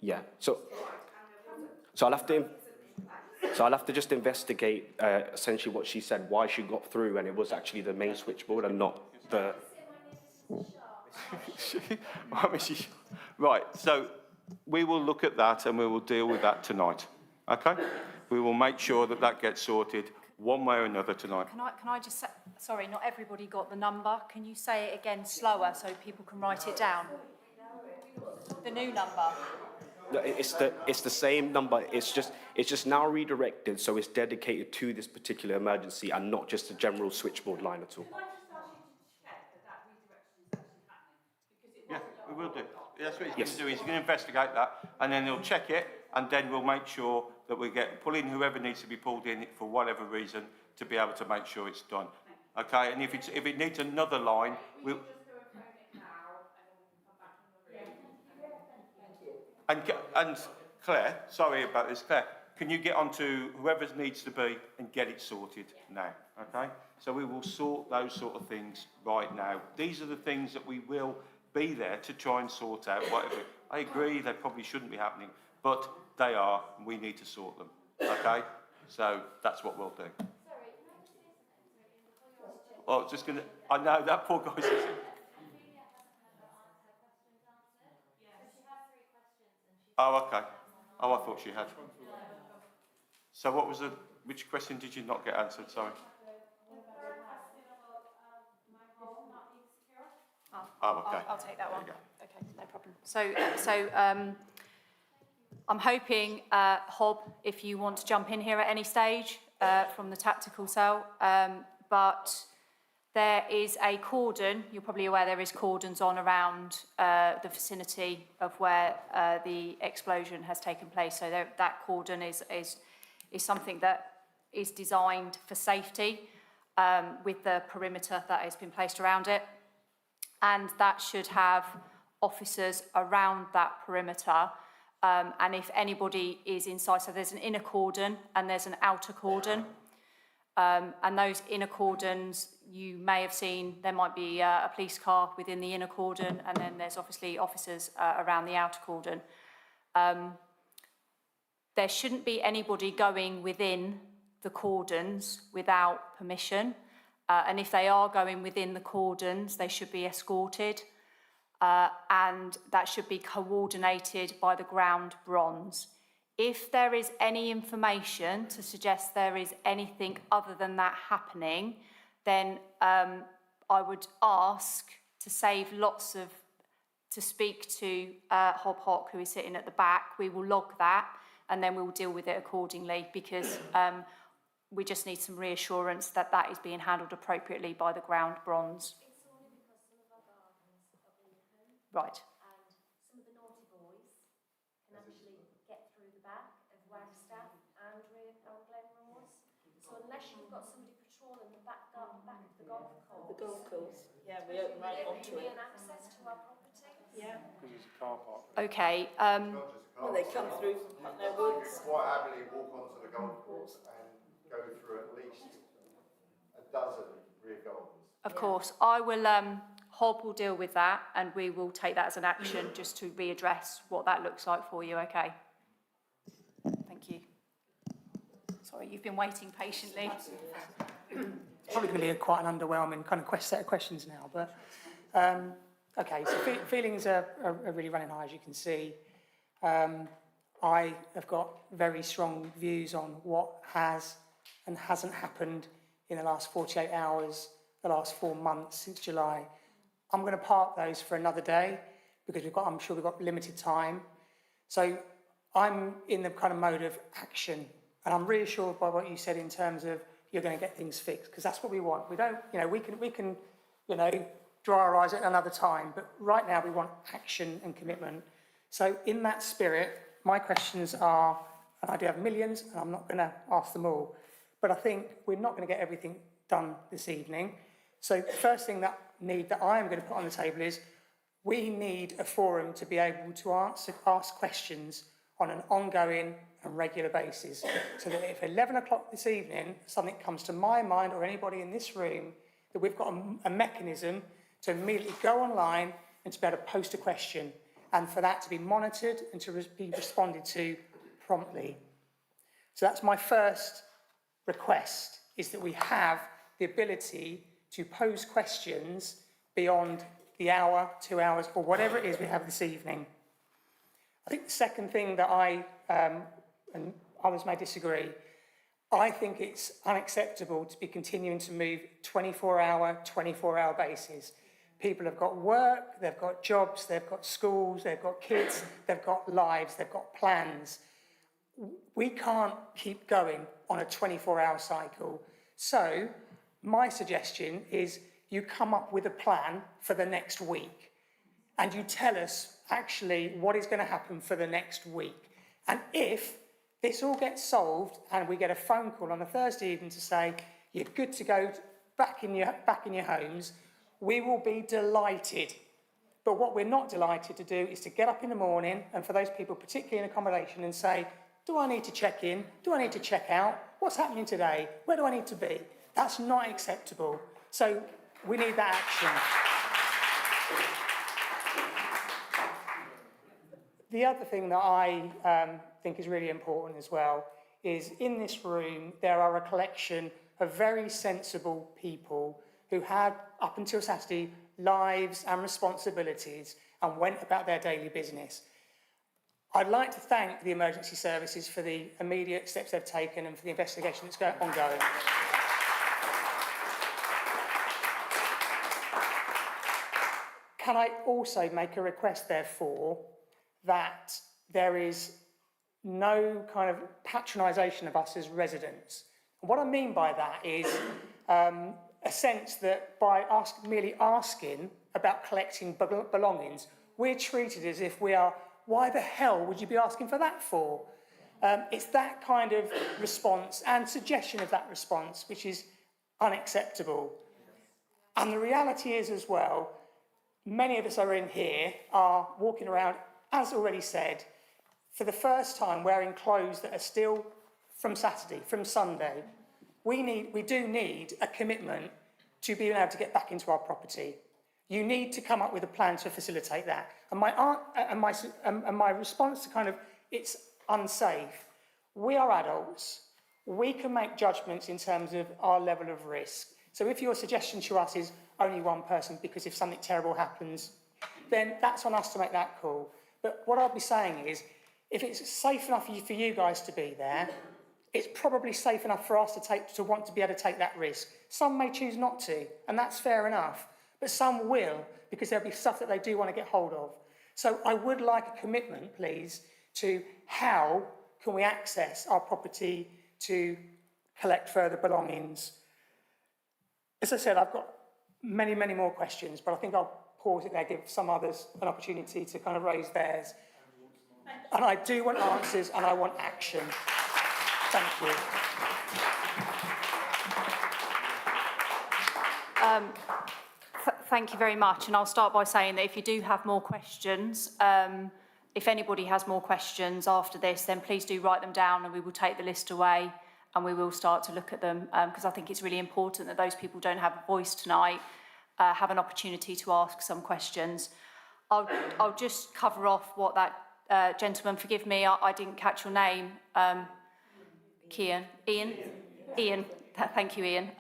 Yeah. So I'll have to just investigate essentially what she said, why she got through, and it was actually the main switchboard and not the. Right. So we will look at that and we will deal with that tonight. Okay. We will make sure that that gets sorted one way or another tonight. Can I just say, sorry, not everybody got the number. Can you say it again slower so people can write it down? The new number. No, it's the same number. It's just now redirected, so it's dedicated to this particular emergency and not just a general switchboard line at all. Can I just ask you to check that redirection is actually happening? Because it wasn't. Yeah, we will do. That's what he's going to do. He's going to investigate that, and then he'll check it, and then we'll make sure that we pull in whoever needs to be pulled in for whatever reason to be able to make sure it's done. Okay, and if it needs another line, we'll. And Claire, sorry about this, Claire, can you get on to whoever needs to be and get it sorted now, okay? So we will sort those sort of things right now. These are the things that we will be there to try and sort out, whatever. I agree they probably shouldn't be happening, but they are, and we need to sort them, okay? So that's what we'll do. Sorry, can I just say something? Oh, just going to, I know, that poor guy's... Oh, okay. Oh, I thought she had. So what was which question did you not get answered, sorry? Oh, okay. I'll take that one. Okay, no problem. So I'm hoping, Hob, if you want to jump in here at any stage from the tactical cell, but there is a cordon, you're probably aware there is cordons on around the vicinity of where the explosion has taken place. So that cordon is something that is designed for safety with the perimeter that has been placed around it. And that should have officers around that perimeter. And if anybody is inside, so there's an inner cordon and there's an outer cordon. And those inner cordons, you may have seen, there might be a police car within the inner cordon, and then there's obviously officers around the outer cordon. There shouldn't be anybody going within the cordons without permission. And if they are going within the cordons, they should be escorted. And that should be coordinated by the ground bronze. If there is any information to suggest there is anything other than that happening, then I would ask to save to speak to Hob Hock, who is sitting at the back. We will log that and then we will deal with it accordingly, because we just need some reassurance that that is being handled appropriately by the ground bronze. It's only because some of our gardens are open. Right. And some of the naughty boys can actually get through the back of Wagstaffe and Glenrose. So unless you've got somebody patrolling the back of the golf course. The golf course, yeah, we open right onto it. An access to our property. Yeah. Because it's a car park. Okay. Well, they come through their woods. Quite happily walk onto the golf course and go through at least a dozen rear gardens. Of course, I will, Hob will deal with that, and we will take that as an action just to readdress what that looks like for you, okay? Thank you. Sorry, you've been waiting patiently. It's probably going to be quite an underwhelming kind of set of questions now, but okay, so feelings are really running high, as you can see. I have got very strong views on what has and hasn't happened in the last 48 hours, the last 4 months since July. I'm going to park those for another day because I'm sure we've got limited time. So I'm in the kind of mode of action, and I'm reassured by what you said in terms of you're going to get things fixed, because that's what we want. We don't, we can, dry our eyes at another time, but right now we want action and commitment. So in that spirit, my questions are, and I do have millions, and I'm not going to ask them all, but I think we're not going to get everything done this evening. So the first thing that I am going to put on the table is we need a forum to be able to ask questions on an ongoing and regular basis, so that if 11 o'clock this evening something comes to my mind or anybody in this room, that we've got a mechanism to immediately go online and to be able to post a question. and for that to be monitored and to be responded to promptly. So that's my first request, is that we have the ability to pose questions beyond the hour, 2 hours, or whatever it is we have this evening. I think the second thing that and others may disagree, I think it's unacceptable to be continuing to move 24-hour basis. People have got work, they've got jobs, they've got schools, they've got kids, they've got lives, they've got plans. We can't keep going on a 24-hour cycle. So my suggestion is you come up with a plan for the next week and you tell us actually what is going to happen for the next week. And if this all gets solved and we get a phone call on a Thursday evening to say you're good to go back in your homes, we will be delighted. But what we're not delighted to do is to get up in the morning, and for those people particularly in accommodation, and say, do I need to check in? Do I need to check out? What's happening today? Where do I need to be? That's not acceptable. So we need that action. The other thing that I think is really important as well is in this room there are a collection of very sensible people who had, up until Saturday, lives and responsibilities and went about their daily business. I'd like to thank the emergency services for the immediate steps they've taken and for the investigation that's ongoing. Can I also make a request, therefore, that there is no kind of patronisation of us as residents? And what I mean by that is a sense that by merely asking about collecting belongings, we're treated as if we are, why the hell would you be asking for that for? It's that kind of response and suggestion of that response which is unacceptable. And the reality is as well, many of us are in here are walking around, as already said, for the first time wearing clothes that are still from Saturday, from Sunday. We do need a commitment to being able to get back into our property. You need to come up with a plan to facilitate that. And my response to kind of, it's unsafe. We are adults. We can make judgments in terms of our level of risk. So if your suggestion to us is only one person because if something terrible happens, then that's on us to make that call. But what I'll be saying is, if it's safe enough for you guys to be there, it's probably safe enough for us to want to be able to take that risk. Some may choose not to, and that's fair enough. But some will, because there'll be stuff that they do want to get hold of. So I would like a commitment, please, to how can we access our property to collect further belongings. As I said, I've got many, many more questions, but I think I'll pause it there, give some others an opportunity to kind of raise theirs. And I do want answers and I want action. Thank you. Thank you very much. And I'll start by saying that if you do have more questions, if anybody has more questions after this, then please do write them down and we will take the list away and we will start to look at them because I think it's really important that those people who don't have a voice tonight have an opportunity to ask some questions. I'll just cover off what that gentleman, forgive me, I didn't catch your name. Ian. Thank you, Ian.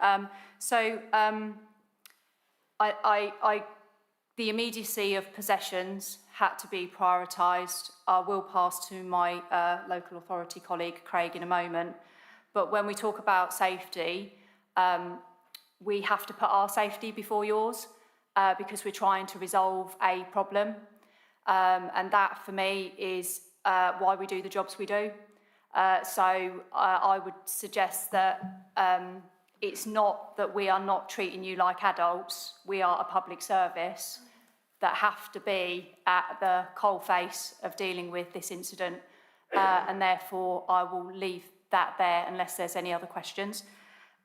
The immediacy of possessions had to be prioritised. I will pass to my local authority colleague, Craig, in a moment. But when we talk about safety, we have to put our safety before yours because we're trying to resolve a problem. And that, for me, is why we do the jobs we do. So I would suggest that it's not that we are not treating you like adults. We are a public service that have to be at the coalface of dealing with this incident. And therefore, I will leave that there unless there's any other questions.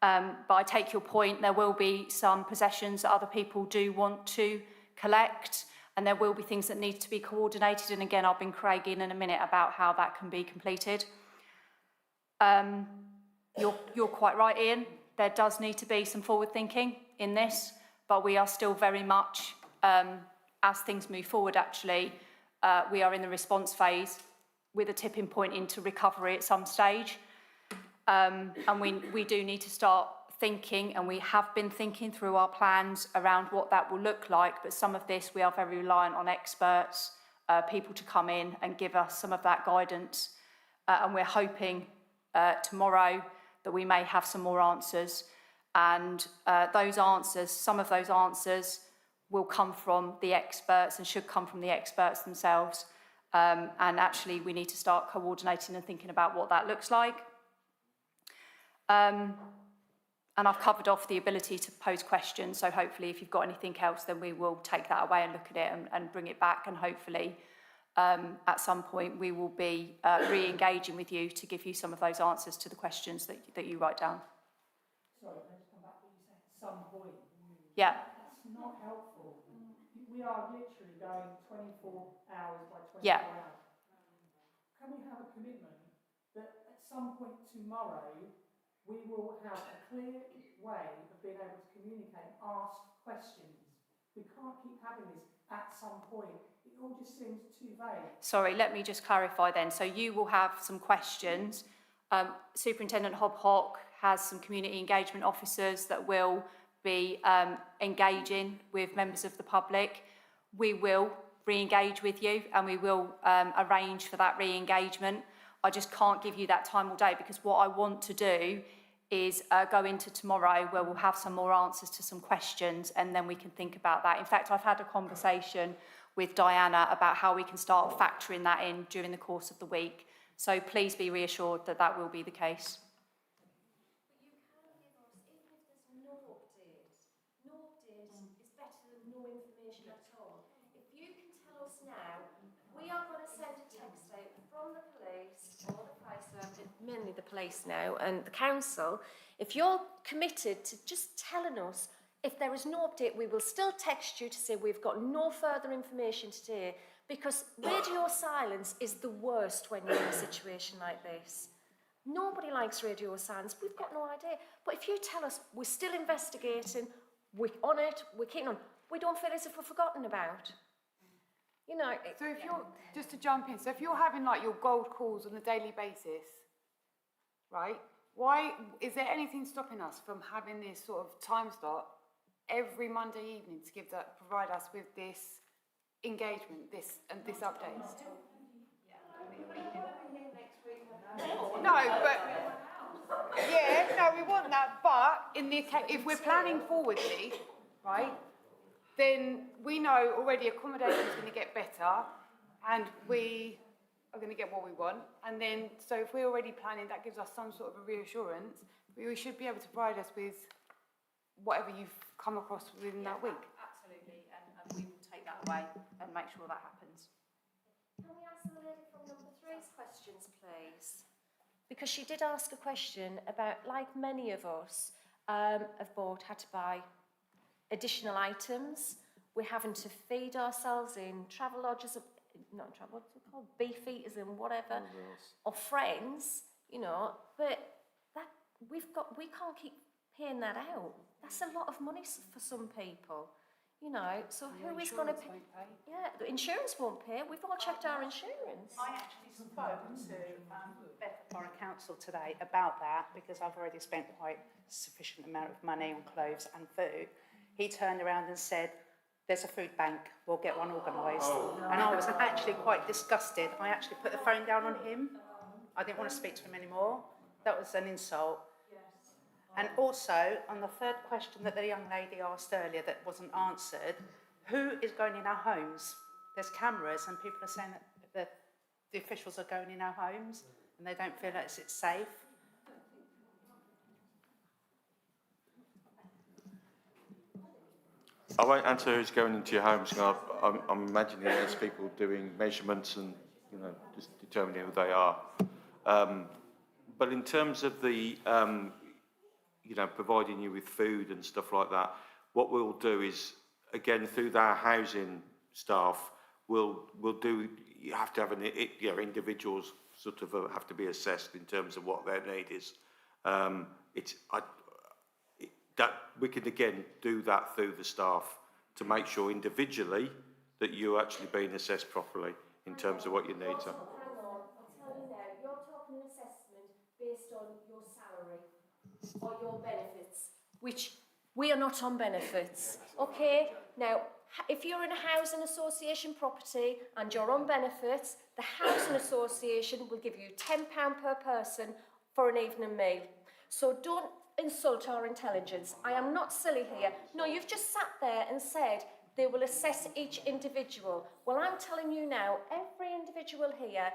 But I take your point. There will be some possessions that other people do want to collect. And there will be things that need to be coordinated. And again, I'll bring Craig in a minute about how that can be completed. You're quite right, Ian. There does need to be some forward thinking in this, but we are still very much, as things move forward actually, we are in the response phase with a tipping point into recovery at some stage. And we do need to start thinking, and we have been thinking through our plans around what that will look like, but some of this we are very reliant on experts, people to come in and give us some of that guidance. And we're hoping tomorrow that we may have some more answers. And those answers, some of those answers will come from the experts and should come from the experts themselves. And actually we need to start coordinating and thinking about what that looks like. And I've covered off the ability to pose questions, so hopefully if you've got anything else, then we will take that away and look at it and bring it back, and hopefully at some point we will be re-engaging with you to give you some of those answers to the questions that you write down. Sorry, can I just come back to what you said at some point? Yeah. That's not helpful. We are literally going 24 hours by 24 Yeah. hours. Can we have a commitment that at some point tomorrow we will have a clear way of being able to communicate, ask questions? We can't keep having this at some point. It all just seems too vague. Sorry, let me just clarify then. So you will have some questions. Superintendent Hobhock has some community engagement officers that will be engaging with members of the public. We will re-engage with you, and we will arrange for that re-engagement. I just can't give you that time all day, because what I want to do is go into tomorrow where we'll have some more answers to some questions, and then we can think about that. In fact, I've had a conversation with Diana about how we can start factoring that in during the course of the week. So please be reassured that that will be the case. But you can give us, even if there's no update is better than no information at all. If you can tell us now, we are going to send a text out from the police or the fire service, mainly the police now, and the council. If you're committed to just telling us, if there is no update, we will still text you to say we've got no further information today, because radio silence is the worst when you're in a situation like this. Nobody likes radio silence. We've got no idea. But if you tell us we're still investigating, we're on it, we're keen on, we don't feel as if we're forgotten about. You know. So if you're, just to jump in, so if you're having like your gold calls on a daily basis, right? Why, is there anything stopping us from having this sort of time slot every Monday evening to give that, provide us with this engagement, this update? No, but yeah, no, we want that. But in the if we're planning forwardly, right, then we know already accommodation is going to get better, and we are going to get what we want. And then, so if we're already planning, that gives us some sort of a reassurance. We should be able to provide us with whatever you've come across within that week. Absolutely, and we will take that away and make sure that happens. Can we ask the lady from number 3's questions, please? Because she did ask a question about, like many of us have bought, had to buy additional items. We're having to feed ourselves in travel lodges, not travel, what's it called? Beefeaters and whatever, or friends, you know, but that we can't keep paying that out. That's a lot of money for some people, you know, so who is going to pay? Yeah, the insurance won't pay. We've all checked our insurance. I actually spoke to Bedford Borough Council today about that, because I've already spent quite a sufficient amount of money on clothes and food. He turned around and said, there's a food bank, we'll get one organised. And I was actually quite disgusted. I actually put the phone down on him. I didn't want to speak to him anymore. That was an insult. And also, on the third question that the young lady asked earlier that wasn't answered, who is going in our homes? There's cameras, and people are saying that the officials are going in our homes and they don't feel that it's safe. I won't answer who's going into your homes. I'm imagining there's people doing measurements and, you know, just determining who they are. But in terms of the, you know, providing you with food and stuff like that, what we'll do is, again, through our housing staff, we'll do. You have to have you know, individuals sort of have to be assessed in terms of what their need is. That we can again do that through the staff to make sure individually that you're actually being assessed properly. in terms of what your needs are. Hang on, I'll tell you now, you're talking an assessment based on your salary or your benefits, which we are not on benefits, okay? Now, if you're in a housing association property and you're on benefits, the housing association will give you £10 per person for an evening meal. So don't insult our intelligence. I am not silly here. No, you've just sat there and said they will assess each individual. Well, I'm telling you now, every individual here,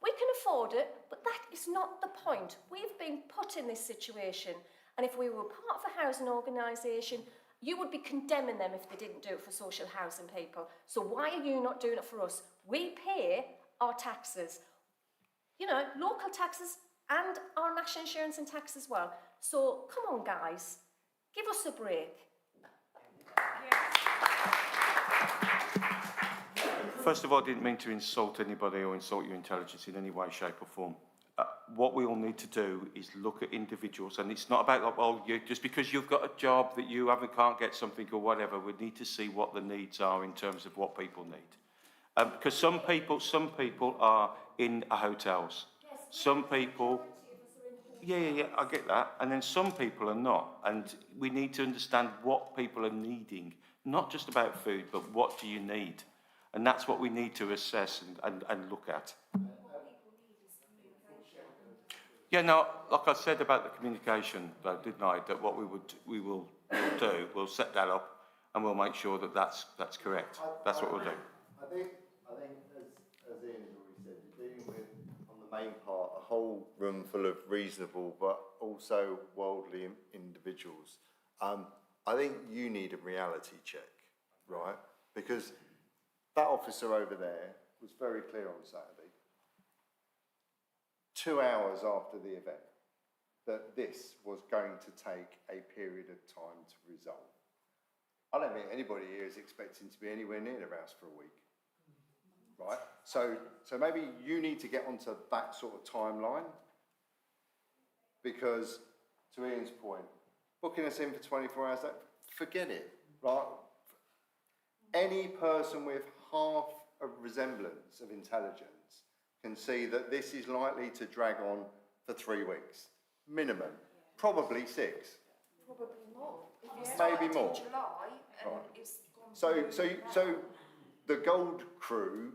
we can afford it, but that is not the point. We've been put in this situation, and if we were part of a housing organisation, you would be condemning them if they didn't do it for social housing people. So why are you not doing it for us? We pay our taxes, you know, local taxes and our national insurance and tax as well. So come on, guys, give us a break. First of all, I didn't mean to insult anybody or insult your intelligence in any way, shape or form. What we all need to do is look at individuals, and it's not about, like, well, just because you've got a job that you can't get something or whatever. We need to see what the needs are in terms of what people need. Because some people are in hotels. Some people, yeah, I get that. And then some people are not. And we need to understand what people are needing, not just about food, but what do you need? And that's what we need to assess and look at. Yeah, no, like I said about the communication, though, didn't I? That what we'll do, we'll set that up, and we'll make sure that that's correct. That's what we'll do. I think as Ian's already said, you're dealing with, on the main part, a whole room full of reasonable but also worldly individuals. I think you need a reality check, right? Because that officer over there was very clear on Saturday, 2 hours after the event, that this was going to take a period of time to resolve. I don't think anybody here is expecting to be anywhere near their house for a week, right? So maybe you need to get onto that sort of timeline, because to Ian's point, booking us in for 24 hours, forget it, right? Any person with half a resemblance of intelligence can see that this is likely to drag on for 3 weeks, minimum, probably 6. Probably more. Maybe more. So the gold crew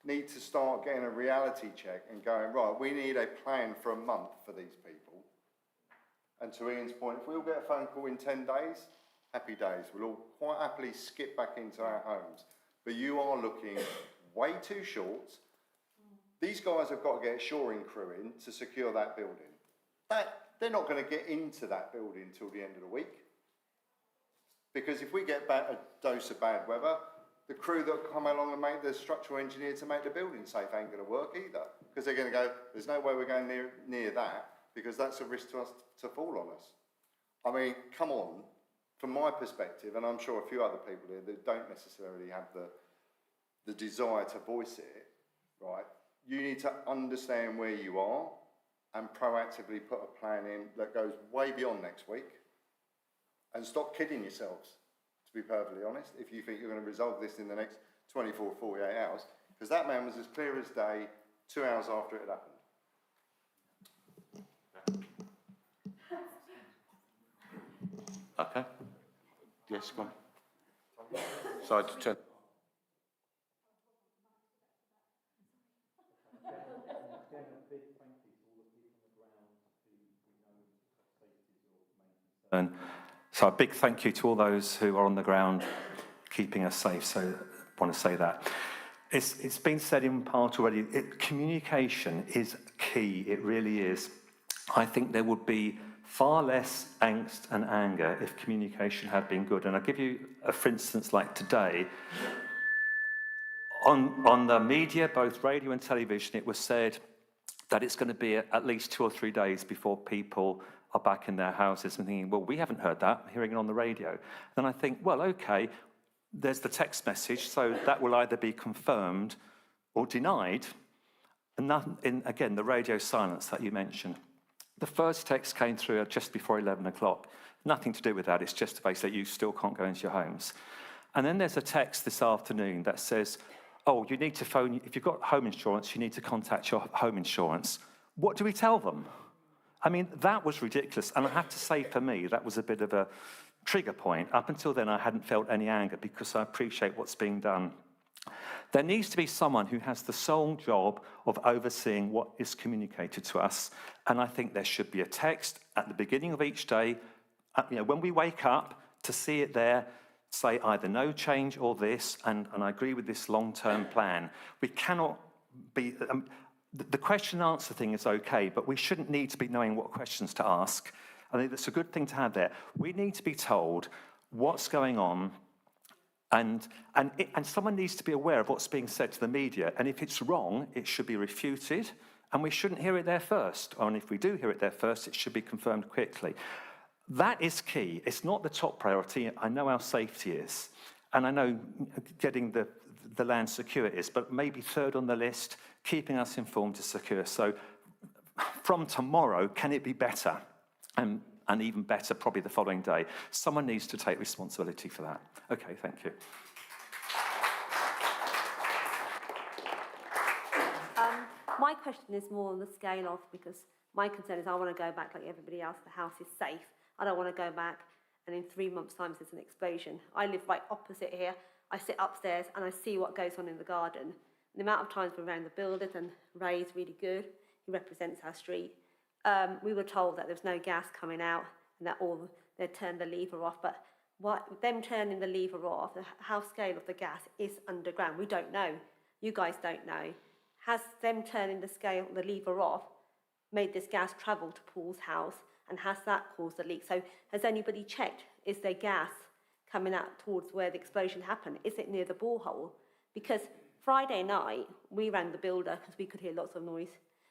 need to start getting a reality check and going, right, we need a plan for a month for these people. And to Ian's point, if we all get a phone call in 10 days, happy days. We'll all quite happily skip back into our homes. But you are looking way too short. These guys have got to get a shoring crew in to secure that building. They're not going to get into that building until the end of the week. Because if we get a dose of bad weather, the crew that come along and make the structural engineer to make the building safe ain't going to work either. Because they're going to go, there's no way we're going near that, because that's a risk to us to fall on us. I mean, come on, from my perspective, and I'm sure a few other people here that don't necessarily have the desire to voice it, right? You need to understand where you are and proactively put a plan in that goes way beyond next week, and stop kidding yourselves, to be perfectly honest, if you think you're going to resolve this in the next 24, 48 hours, because that man was as clear as day 2 hours after it happened. Okay. Yes, go on. Side to turn. And so a big thank you to all those who are on the ground keeping us safe. So I want to say that. It's been said in part already, communication is key, it really is. I think there would be far less angst and anger if communication had been good. And I'll give you for instance, like today, on the media, both radio and television, it was said that it's going to be at least 2 or 3 days before people are back in their houses, and thinking, well, we haven't heard that, I'm hearing it on the radio. Then I think, well, okay, there's the text message, so that will either be confirmed or denied. And again, the radio silence that you mentioned. The first text came through just before 11 o'clock. Nothing to do with that, it's just basically you still can't go into your homes. And then there's a text this afternoon that says, oh, you need to phone, if you've got home insurance, you need to contact your home insurance. What do we tell them? I mean, that was ridiculous. And I have to say, for me, that was a bit of a trigger point. Up until then, I hadn't felt any anger because I appreciate what's being done. There needs to be someone who has the sole job of overseeing what is communicated to us. And I think there should be a text at the beginning of each day, when we wake up, to see it there, say either no change or this, and I agree with this long-term plan. We cannot be... the question and answer thing is okay, but we shouldn't need to be knowing what questions to ask. I think that's a good thing to have there. We need to be told what's going on, and someone needs to be aware of what's being said to the media. And if it's wrong, it should be refuted, and we shouldn't hear it there first. And if we do hear it there first, it should be confirmed quickly. That is key. It's not the top priority. I know our safety is, and I know getting the land secure is, but maybe third on the list, keeping us informed is secure. So from tomorrow, can it be better? And even better, probably the following day. Someone needs to take responsibility for that. Okay, thank you. My question is more on the scale of, because my concern is I want to go back like everybody else, the house is safe. I don't want to go back and in 3 months' time there's an explosion. I live right opposite here. I sit upstairs and I see what goes on in the garden. The amount of times we're around the builders, and Ray's really good, he represents our street. We were told that there's no gas coming out and that they'd turn the lever off, but them turning the lever off, how scale of the gas is underground, we don't know. You guys don't know. Has them turning the lever off made this gas travel to Paul's house, and has that caused a leak? So has anybody checked, is there gas coming out towards where the explosion happened? Is it near the borehole? Because Friday night, we rang the builder because we could hear lots of noise.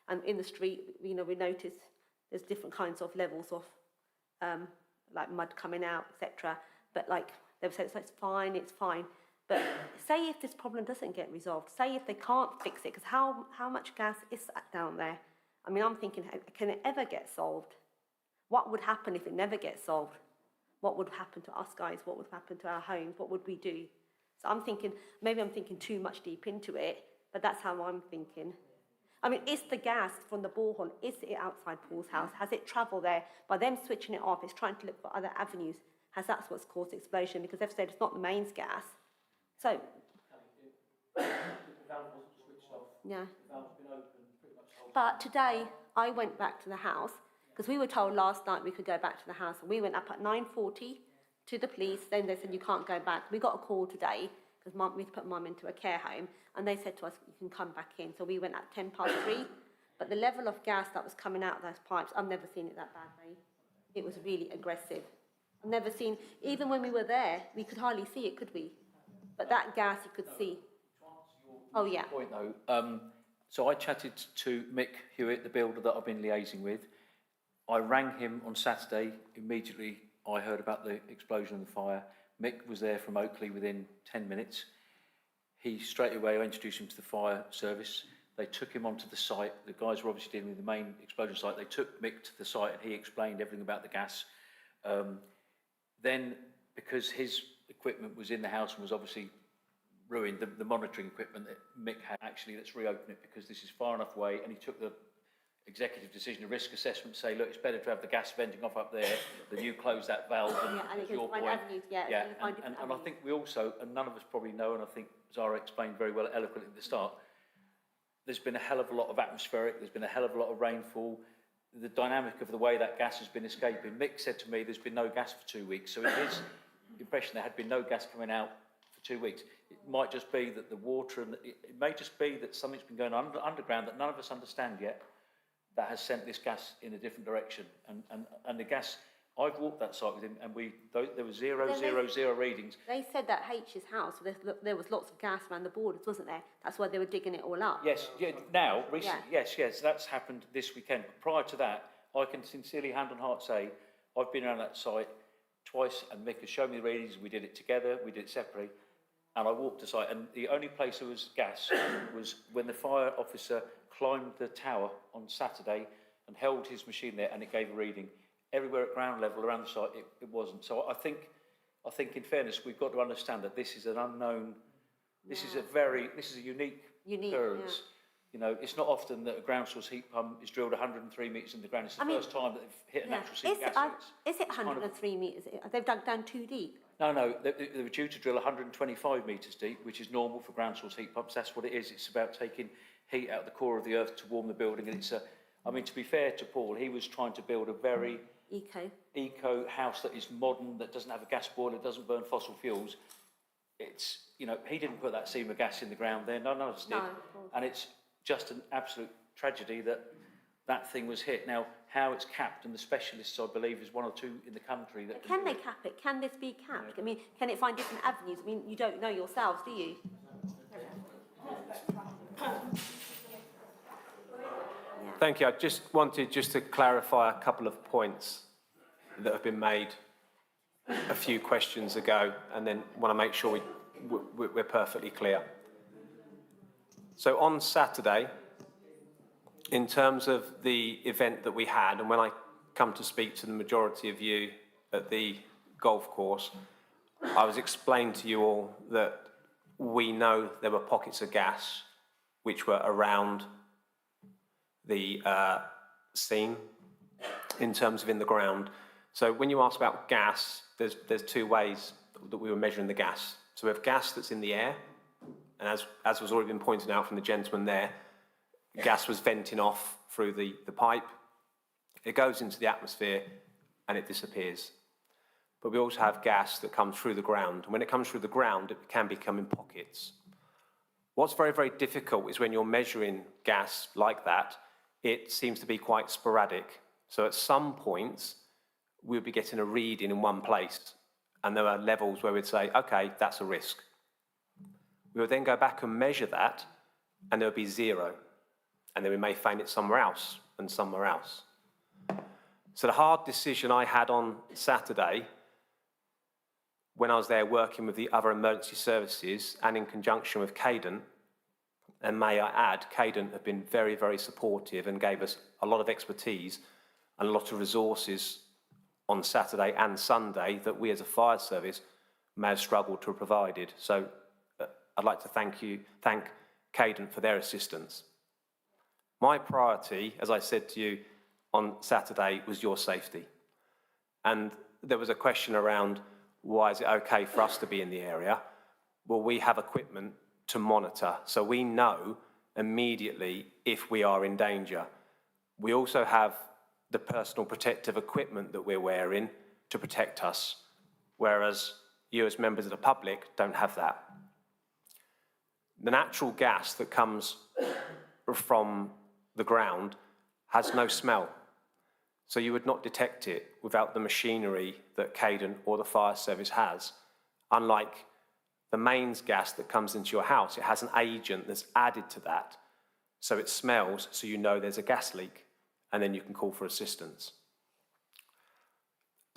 And in the street, we noticed there's different kinds of levels of like mud coming out, etc. But like they've said, it's fine, it's fine. But say if this problem doesn't get resolved, say if they can't fix it, because how much gas is that down there? I mean, I'm thinking, can it ever get solved? What would happen if it never gets solved? What would happen to us guys? What would happen to our homes? What would we do? So I'm thinking, maybe I'm thinking too much deep into it, but that's how I'm thinking. I mean, is the gas from the borehole, is it outside Paul's house? Has it travelled there? By them switching it off, it's trying to look for other avenues. Has that's what's caused the explosion? Because they've said it's not the mains gas. So... The valve wasn't switched off. Yeah. The valve's been open pretty much the whole time. But today, I went back to the house, because we were told last night we could go back to the house, and we went up at 9:40 to the police. Then they said, you can't go back. We got a call today, because we put Mum into a care home, and they said to us, you can come back in. So we went at 3:10. But the level of gas that was coming out of those pipes, I've never seen it that bad, mate. It was really aggressive. I've never seen, even when we were there, we could hardly see it, could we? But that gas you could see. Oh, yeah. Point though, so I chatted to Mick Hewitt, the builder that I've been liaising with. I rang him on Saturday. Immediately I heard about the explosion and the fire. Mick was there from Oakley within 10 minutes. He straight away, I introduced him to the fire service. They took him onto the site. The guys were obviously dealing with the main explosion site. They took Mick to the site and he explained everything about the gas. Then, because his equipment was in the house and was obviously ruined, the monitoring equipment that Mick had, actually, let's reopen it because this is far enough away, and he took the executive decision, a risk assessment, to say, look, it's better to have the gas venting off up there than you close that valve. And it can find avenues, and I think we also, and none of us probably know, and I think Zara explained very well eloquently at the start, there's been a hell of a lot of atmospheric, there's been a hell of a lot of rainfall, the dynamic of the way that gas has been escaping. Mick said to me there's been no gas for 2 weeks, so in his impression there had been no gas coming out for 2 weeks. It might just be that the water, and it may just be that something's been going on underground that none of us understand yet, that has sent this gas in a different direction. And the gas, I've walked that site with him, and there were 0 readings. They said that H's house, there was lots of gas around the borders, wasn't there? That's why they were digging it all up. Yes, yeah, now, recently, yes, that's happened this weekend. But prior to that, I can sincerely, hand on heart, say, I've been around that site twice, and Mick has shown me the readings. We did it together, we did it separately, and I walked the site, and the only place there was gas was when the fire officer climbed the tower on Saturday and held his machine there, and it gave a reading. Everywhere at ground level around the site, it wasn't. So I think in fairness, we've got to understand that this is an unknown This is a unique occurrence. You know, it's not often that a ground source heat pump is drilled 103 metres in the ground. It's the first time that they've hit a natural seep gas leaks. Is it 103 metres? They've dug down too deep? No, they were due to drill 125 metres deep, which is normal for ground source heat pumps. That's what it is. It's about taking heat out of the core of the earth to warm the building. And I mean, to be fair to Paul, he was trying to build a very eco house that is modern, that doesn't have a gas boiler, doesn't burn fossil fuels. It's, you know, he didn't put that seam of gas in the ground there. None of us did. And it's just an absolute tragedy that that thing was hit. Now, how it's capped, and the specialists, I believe, is one or two in the country that can they cap it? Can this be capped? I mean, can it find different avenues? I mean, you don't know yourselves, do you? Thank you. I just wanted to clarify a couple of points that have been made a few questions ago, and then want to make sure we're perfectly clear. So on Saturday, in terms of the event that we had, and when I come to speak to the majority of you at the golf course, I was explained to you all that we know there were pockets of gas which were around the scene in terms of in the ground. So when you ask about gas, there's two ways that we were measuring the gas. So we have gas that's in the air, and as was already been pointed out from the gentleman there, gas was venting off through the pipe. It goes into the atmosphere and it disappears. But we also have gas that comes through the ground. And when it comes through the ground, it can become in pockets. What's very, very difficult is when you're measuring gas like that, it seems to be quite sporadic. So at some points, we'll be getting a reading in one place, and there are levels where we'd say, okay, that's a risk. We would then go back and measure that, and there would be zero. And then we may find it somewhere else and somewhere else. So the hard decision I had on Saturday, when I was there working with the other emergency services and in conjunction with Cadent, and may I add, Cadent have been very, very supportive and gave us a lot of expertise and a lot of resources on Saturday and Sunday that we as a fire service may have struggled to have provided. So I'd like to thank Cadent for their assistance. My priority, as I said to you on Saturday, was your safety. And there was a question around, why is it okay for us to be in the area? Well, we have equipment to monitor, so we know immediately if we are in danger. We also have the personal protective equipment that we're wearing to protect us, whereas you as members of the public don't have that. The natural gas that comes from the ground has no smell, so you would not detect it without the machinery that Cadent or the fire service has. Unlike the mains gas that comes into your house, it has an agent that's added to that, so it smells, so you know there's a gas leak, and then you can call for assistance.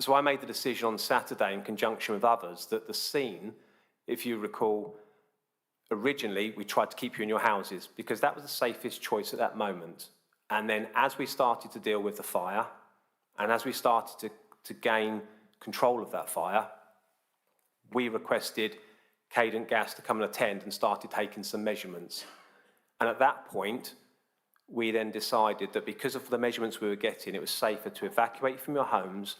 So I made the decision on Saturday in conjunction with others that the scene, if you recall, originally we tried to keep you in your houses because that was the safest choice at that moment. And then as we started to deal with the fire, and as we started to gain control of that fire, we requested Cadent Gas to come and attend and started taking some measurements. And at that point, we then decided that because of the measurements we were getting, it was safer to evacuate from your homes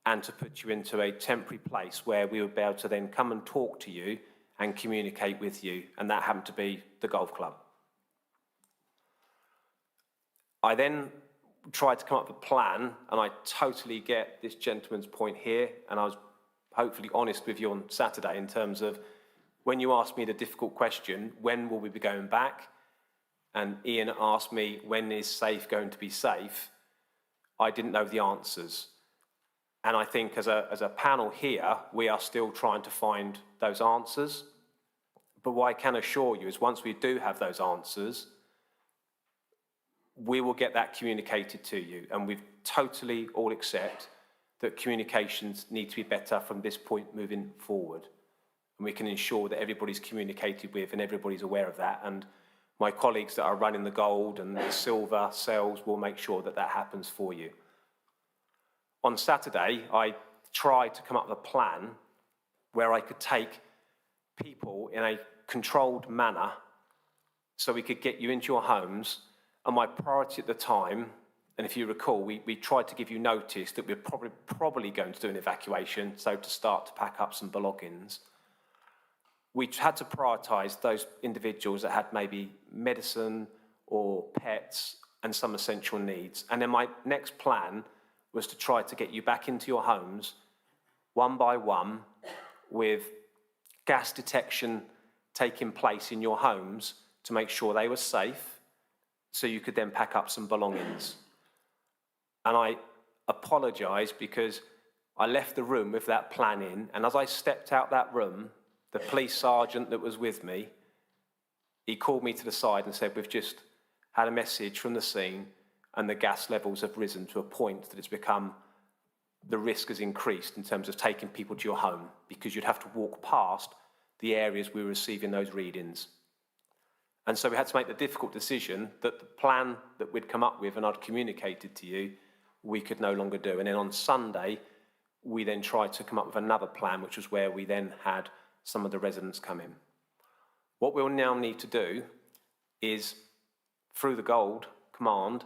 and to put you into a temporary place where we would be able to then come and talk to you and communicate with you, and that happened to be the golf club. I then tried to come up with a plan, and I totally get this gentleman's point here, and I was hopefully honest with you on Saturday in terms of when you asked me the difficult question, when will we be going back? And Ian asked me, when is safe going to be safe? I didn't know the answers. And I think as a panel here, we are still trying to find those answers. But what I can assure you is once we do have those answers, we will get that communicated to you. And we totally all accept that communications need to be better from this point moving forward. And we can ensure that everybody's communicated with and everybody's aware of that. And my colleagues that are running the gold and the silver cells will make sure that that happens for you. On Saturday, I tried to come up with a plan where I could take people in a controlled manner so we could get you into your homes. And my priority at the time, and if you recall, we tried to give you notice that we're probably going to do an evacuation, so to start to pack up some belongings. We had to prioritise those individuals that had maybe medicine or pets and some essential needs. And then my next plan was to try to get you back into your homes one by one with gas detection taking place in your homes to make sure they were safe so you could then pack up some belongings. And I apologise because I left the room with that plan in, and as I stepped out that room, the police sergeant that was with me, he called me to the side and said, we've just had a message from the scene and the gas levels have risen to a point that it's become, the risk has increased in terms of taking people to your home because you'd have to walk past the areas we were receiving those readings. And so we had to make the difficult decision that the plan that we'd come up with and I'd communicated to you, we could no longer do. And then on Sunday, we then tried to come up with another plan, which was where we then had some of the residents come in. What we'll now need to do is, through the Gold Command,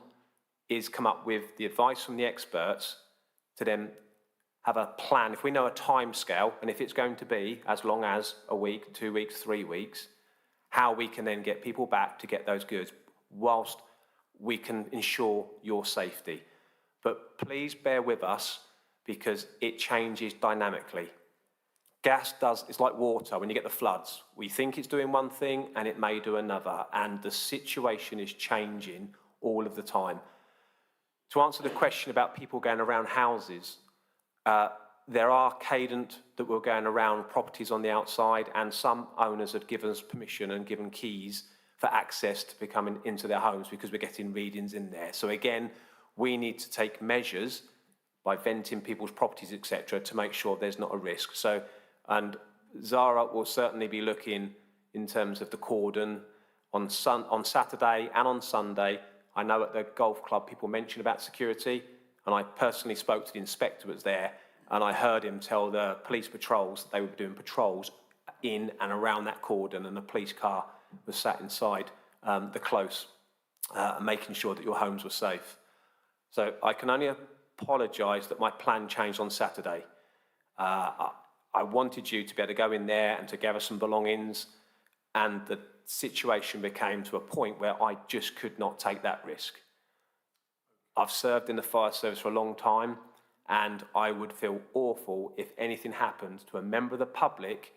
is come up with the advice from the experts to then have a plan. If we know a time scale, and if it's going to be as long as a week, 2 weeks, 3 weeks, how we can then get people back to get those goods whilst we can ensure your safety. But please bear with us because it changes dynamically. Gas it's like water when you get the floods. We think it's doing one thing and it may do another, and the situation is changing all of the time. To answer the question about people going around houses, there are cadent that were going around properties on the outside, and some owners had given us permission and given keys for access to be coming into their homes because we're getting readings in there. So again, we need to take measures by venting people's properties, etc., to make sure there's not a risk. So, and Zara will certainly be looking in terms of the cordon on Saturday and on Sunday. I know at the golf club people mentioned about security, and I personally spoke to the inspector who was there, and I heard him tell the police patrols that they would be doing patrols in and around that cordon, and the police car was sat inside the close, making sure that your homes were safe. So I can only apologise that my plan changed on Saturday. I wanted you to be able to go in there and to gather some belongings, and the situation became to a point where I just could not take that risk. I've served in the fire service for a long time, and I would feel awful if anything happened to a member of the public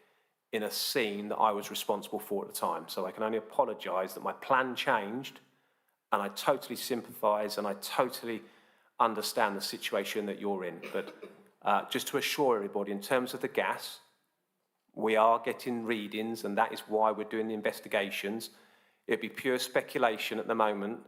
in a scene that I was responsible for at the time. So I can only apologise that my plan changed, and I totally sympathise and I totally understand the situation that you're in. But just to assure everybody, in terms of the gas, we are getting readings, and that is why we're doing the investigations. It'd be pure speculation at the moment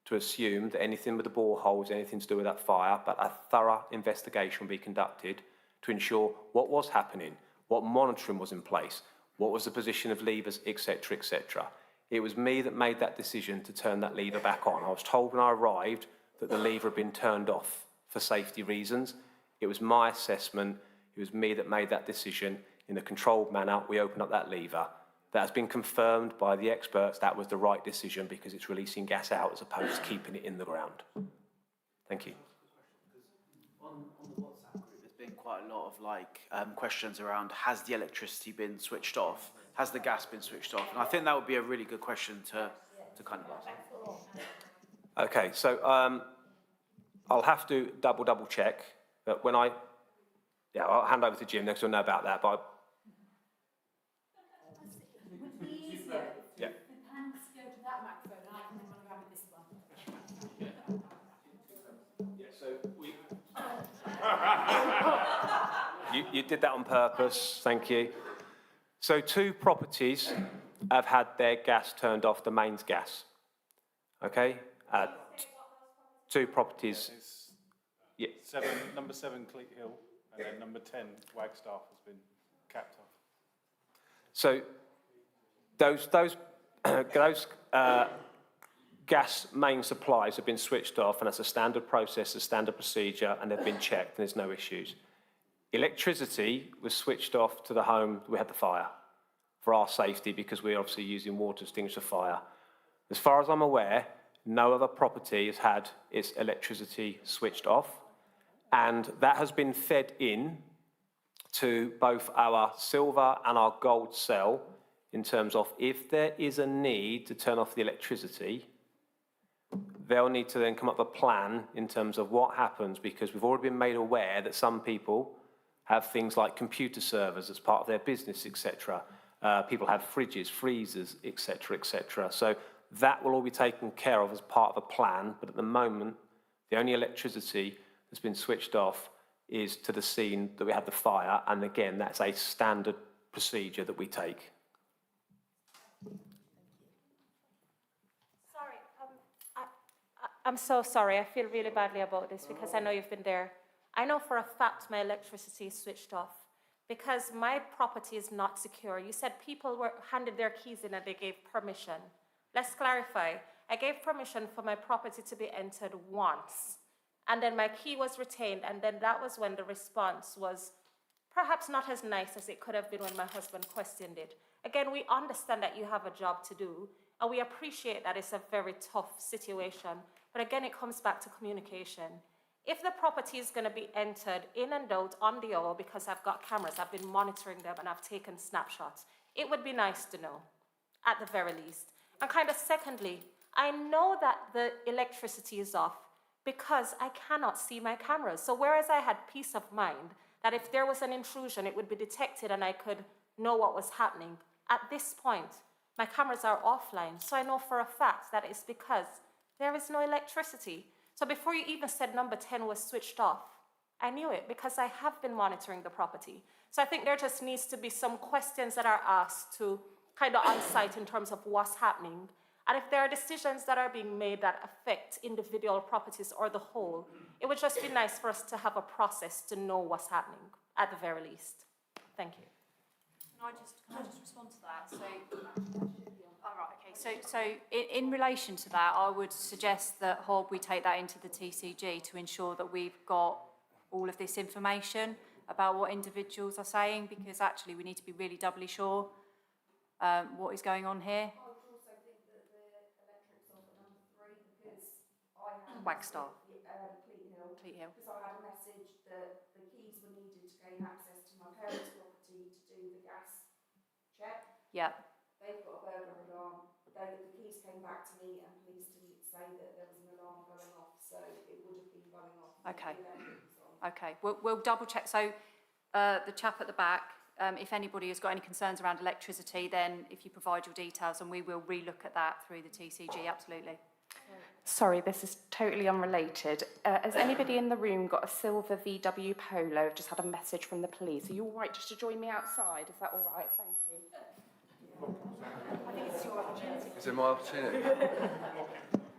to assume that anything with the boreholes, anything to do with that fire, but a thorough investigation will be conducted to ensure what was happening, what monitoring was in place, what was the position of levers, etc., etc. It was me that made that decision to turn that lever back on. I was told when I arrived that the lever had been turned off for safety reasons. It was my assessment. It was me that made that decision. In a controlled manner, we opened up that lever. That has been confirmed by the experts. That was the right decision because it's releasing gas out as opposed to keeping it in the ground. Thank you. On the WhatsApp group, there's been quite a lot of questions around, has the electricity been switched off? Has the gas been switched off? And I think that would be a really good question to kind of ask. Okay, so I'll have to double check. But when I'll hand over to Jim next. He'll know about that. But you did that on purpose, thank you. So 2 properties have had their gas turned off, the mains gas. Okay? 2 properties. Yeah. Number 7, Cleat Hill, and then number 10, Wagstaffe, has been capped off. So those gas main supplies have been switched off, and that's a standard process, a standard procedure, and they've been checked, and there's no issues. Electricity was switched off to the home we had the fire. for our safety because we're obviously using water to extinguish a fire. As far as I'm aware, no other property has had its electricity switched off, and that has been fed in to both our silver and our gold cell in terms of if there is a need to turn off the electricity, they'll need to then come up with a plan in terms of what happens, because we've already been made aware that some people have things like computer servers as part of their business, etc. People have fridges, freezers, etc., etc. So that will all be taken care of as part of a plan, but at the moment, the only electricity that's been switched off is to the scene that we had the fire, and again, that's a standard procedure that we take. Sorry, I'm so sorry. I feel really badly about this because I know you've been there. I know for a fact my electricity is switched off because my property is not secure. You said people were handed their keys in and they gave permission. Let's clarify. I gave permission for my property to be entered once, and then my key was retained, and then that was when the response was perhaps not as nice as it could have been when my husband questioned it. Again, we understand that you have a job to do, and we appreciate that it's a very tough situation, but again, it comes back to communication. If the property is going to be entered in and out on the hour, because I've got cameras, I've been monitoring them and I've taken snapshots, it would be nice to know, at the very least. And kind of secondly, I know that the electricity is off because I cannot see my cameras. So whereas I had peace of mind that if there was an intrusion, it would be detected and I could know what was happening, at this point, my cameras are offline. So I know for a fact that it's because there is no electricity. So before you even said number 10 was switched off, I knew it because I have been monitoring the property. So I think there just needs to be some questions that are asked to kind of on-site in terms of what's happening. And if there are decisions that are being made that affect individual properties or the whole, it would just be nice for us to have a process to know what's happening, at the very least. Thank you. Can I just respond to that? All right, okay. So in relation to that, I would suggest that Hob, we take that into the TCG to ensure that we've got all of this information about what individuals are saying, because actually we need to be really doubly sure what is going on here. I would also think that the electrics off at number 3 because I had Wagstaffe. Cleat Hill. Because I had a message that the keys were needed to gain access to my parents' property to do the gas check. Yeah. They've got a burglar alarm. The keys came back to me and police didn't say that there was an alarm going off, so it would have been going off. Okay. Okay. We'll double check. So the chap at the back, if anybody has got any concerns around electricity, then if you provide your details, and we will relook at that through the TCG, absolutely. Sorry, this is totally unrelated. Has anybody in the room got a silver VW Polo? I've just had a message from the police. Are you all right just to join me outside? Is that all right? Thank you. I think it's your opportunity. Is it my opportunity?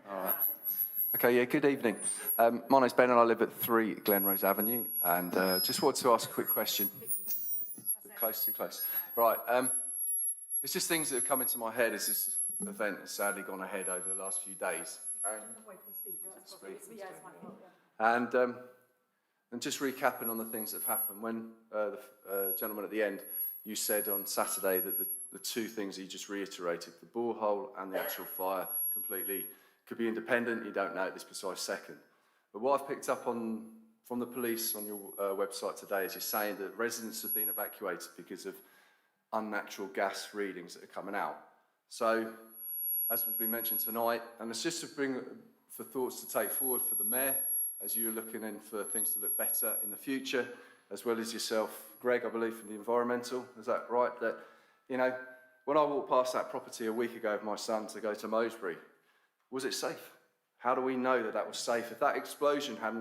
All right. Okay, yeah, good evening. My name's Ben and I live at 3 Glenrose Avenue, and just wanted to ask a quick question. Close, too close. Right, it's just things that have come into my head as this event has sadly gone ahead over the last few days. And just recapping on the things that have happened. When the gentleman at the end, you said on Saturday that the two things he just reiterated, the borehole and the actual fire, completely could be independent. You don't know at this precise second. But what I've picked up on from the police on your website today is you're saying that residents have been evacuated because of unnatural gas readings that are coming out. So, as has been mentioned tonight, and it's just to bring for thoughts to take forward for the mayor, as you're looking in for things to look better in the future, as well as yourself, Greg, I believe, from the environmental. Is that right? That, you know, when I walked past that property a week ago with my son to go to Mosbury, was it safe? How do we know that that was safe? If that explosion had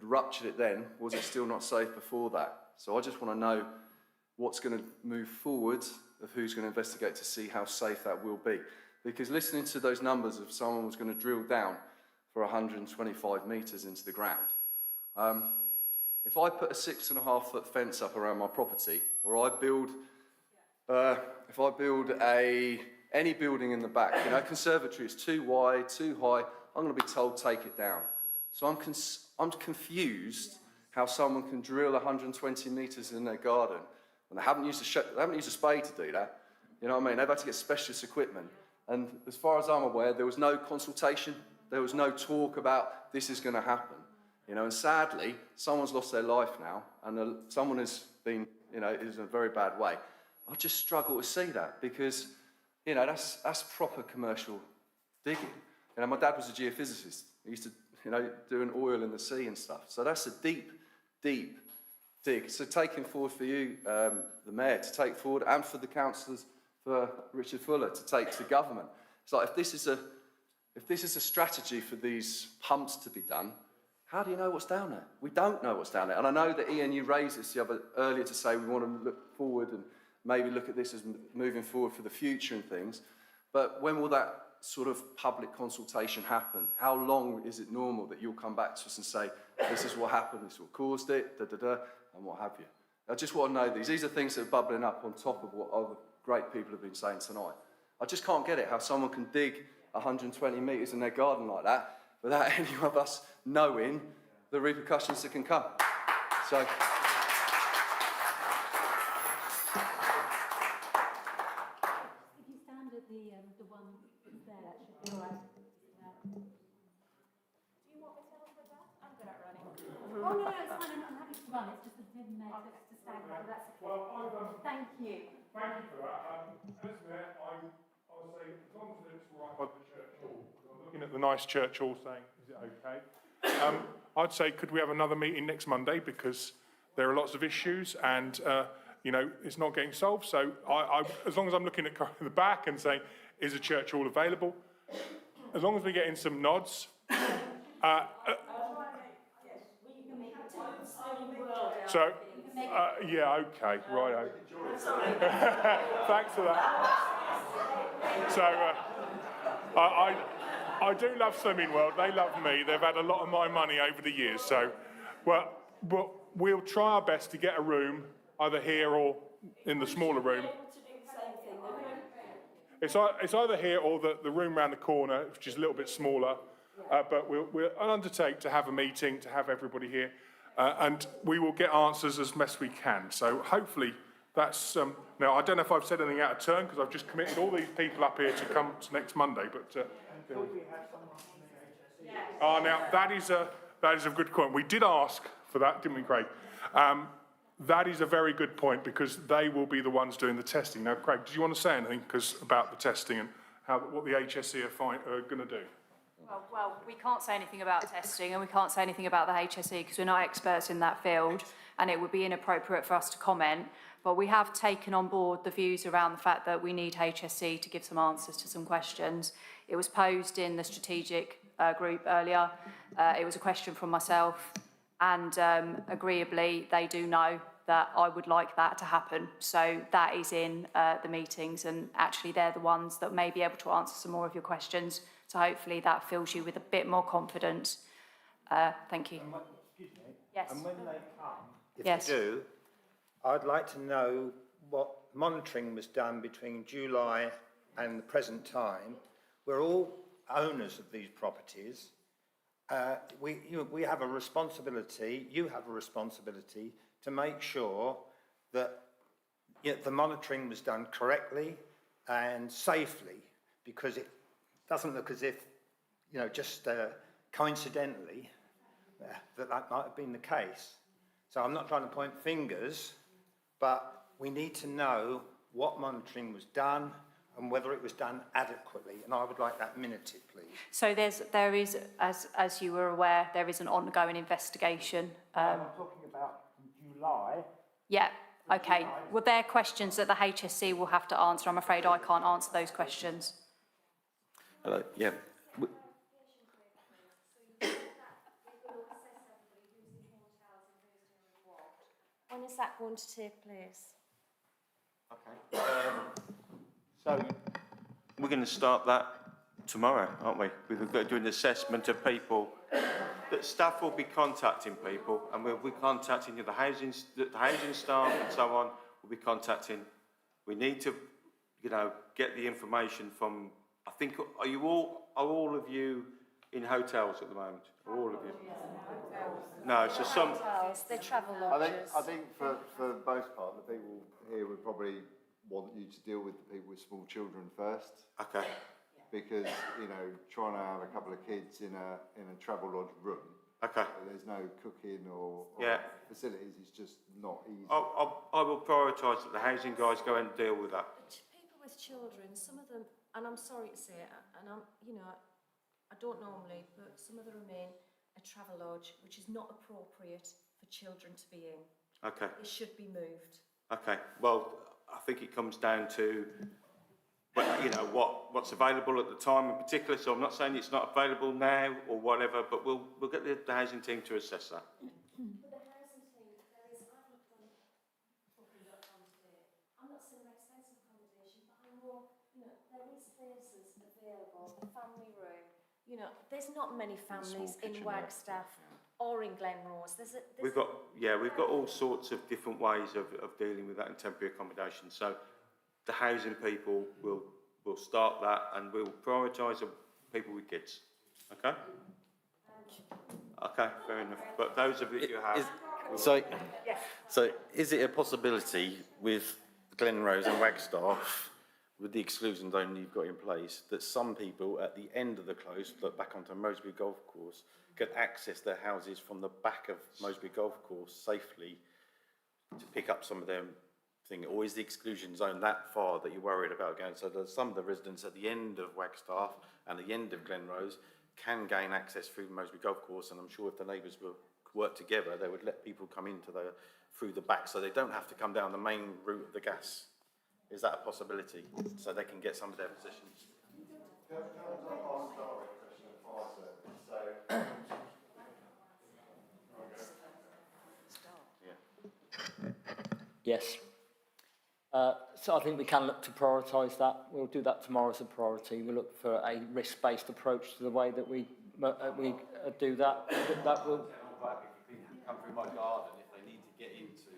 ruptured it then, was it still not safe before that? So I just want to know what's going to move forward, of who's going to investigate to see how safe that will be. Because listening to those numbers of someone was going to drill down for 125 metres into the ground, if I put a 6.5-foot fence up around my property, or I build, if I build any building in the back, you know, conservatory is too wide, too high, I'm going to be told take it down. So I'm confused how someone can drill 120 metres in their garden And they haven't used a spade to do that. You know what I mean? They've had to get specialist equipment. And as far as I'm aware, there was no consultation. There was no talk about this is going to happen. You know, and sadly, someone's lost their life now, and someone has been, you know, is in a very bad way. I just struggle to see that because, you know, that's proper commercial digging. You know, my dad was a geophysicist. He used to, you know, do an oil in the sea and stuff. So that's a deep, deep dig. So taking forward for you, the mayor, to take forward, and for the councillors, for Richard Fuller to take to government. It's like, if this is a strategy for these pumps to be done, how do you know what's down there? We don't know what's down there. And I know that Ian, you raised this earlier to say we want to look forward and maybe look at this as moving forward for the future and things. But when will that sort of public consultation happen? How long is it normal that you'll come back to us and say, this is what happened, this is what caused it, and what have you? I just want to know these. These are things that are bubbling up on top of what other great people have been saying tonight. I just can't get it, how someone can dig 120 metres in their garden like that without any of us knowing the repercussions that can come. So, If you stand at the one there, that should be all right. Do you want me to help with that? I'm good at running. Oh, no, it's fine. I'm happy to run. It's just the Vim made us to stand there. That's okay. Thank you. Thank you for that. As Mayor, I would say, as long as it's right by the church hall, I'm looking at the nice church hall saying, is it okay? I'd say, could we have another meeting next Monday, because there are lots of issues and, you know, it's not getting solved. So as long as I'm looking at the back and saying, is the church hall available? As long as we're getting some nods. So, yeah, okay, righto. Thanks for that. So, I do love Swimming World. They love me. They've had a lot of my money over the years. So, well, we'll try our best to get a room either here or in the smaller room. It's either here or the room round the corner, which is a little bit smaller. But we'll undertake to have a meeting, to have everybody here. And we will get answers as best we can. So hopefully that's... now, I don't know if I've said anything out of turn, because I've just committed all these people up here to come to next Monday, but... now, that is a good point. We did ask for that, didn't we, Craig? That is a very good point, because they will be the ones doing the testing. Now, Craig, do you want to say anything about the testing and what the HSE are going to do? Well, we can't say anything about testing, and we can't say anything about the HSE because we're not experts in that field, and it would be inappropriate for us to comment. But we have taken on board the views around the fact that we need HSE to give some answers to some questions. It was posed in the strategic group earlier. It was a question from myself, and agreeably, they do know that I would like that to happen. So that is in the meetings, and actually they're the ones that may be able to answer some more of your questions. So hopefully that fills you with a bit more confidence. Thank you. Excuse me. Yes. And when they come, if Yes. they do, I'd like to know what monitoring was done between July and the present time. We're all owners of these properties. We have a responsibility, you have a responsibility to make sure that the monitoring was done correctly and safely, because it doesn't look as if, just coincidentally, that might have been the case. So I'm not trying to point fingers, but we need to know what monitoring was done and whether it was done adequately. And I would like that minuted, please. So there is, as you were aware, there is an ongoing investigation. I'm talking about July. Yeah, okay. Well, they're questions that the HSC will have to answer. I'm afraid I can't answer those questions. Hello, yeah. When is that going to take place? Okay. So we're going to start that tomorrow, aren't we? We've got to do an assessment of people. That staff will be contacting people, and we'll be contacting the housing staff and so on. We'll be contacting. We need to, get the information from. I think are all of you in hotels at the moment? All of you? No, so some... Hotels, they're travel I lodges. think for the most part, the people here would probably want you to deal with the people with small children first. Okay. Because, you know, trying to have a couple of kids in a travel lodge room. Okay. There's no cooking or facilities, it's just not easy. I will prioritise that the housing guys go and deal with that. People with children, some of them, and I'm sorry to say it, and I'm, you know, I don't normally, but some of them remain a travel lodge, which is not appropriate for children to be in. Okay. It should be moved. Okay. Well, I think it comes down to, you know, what's available at the time in particular. So I'm not saying it's not available now or whatever, but we'll get the housing team to assess that. But the housing team, there is, I've looked on booking.com today. I'm not saying they're expensive accommodation, but I know, you know, there is places available, a family room. You know, there's not many families in Wagstaffe or in Glenrose. We've got all sorts of different ways of dealing with that in temporary accommodation. So the housing people will start that, and we'll prioritise people with kids. Okay? Okay, fair enough. But those of you who have... So is it a possibility with Glenrose and Wagstaffe, with the exclusion zone you've got in place, that some people at the end of the close, look back onto Mosby Golf Course, could access their houses from the back of Mosby Golf Course safely to pick up some of their thing? Or is the exclusion zone that far that you're worried about going? So there's some of the residents at the end of Wagstaffe and the end of Glenrose can gain access through Mosby Golf Course, and I'm sure if the neighbours will work together, they would let people come into through the back, so they don't have to come down the main route of the gas. Is that a possibility? So they can get some of their positions. Yes. So I think we can look to prioritise that. We'll do that tomorrow as a priority. We'll look for a risk-based approach to the way that we do that. That will... Come through my garden if they need to get into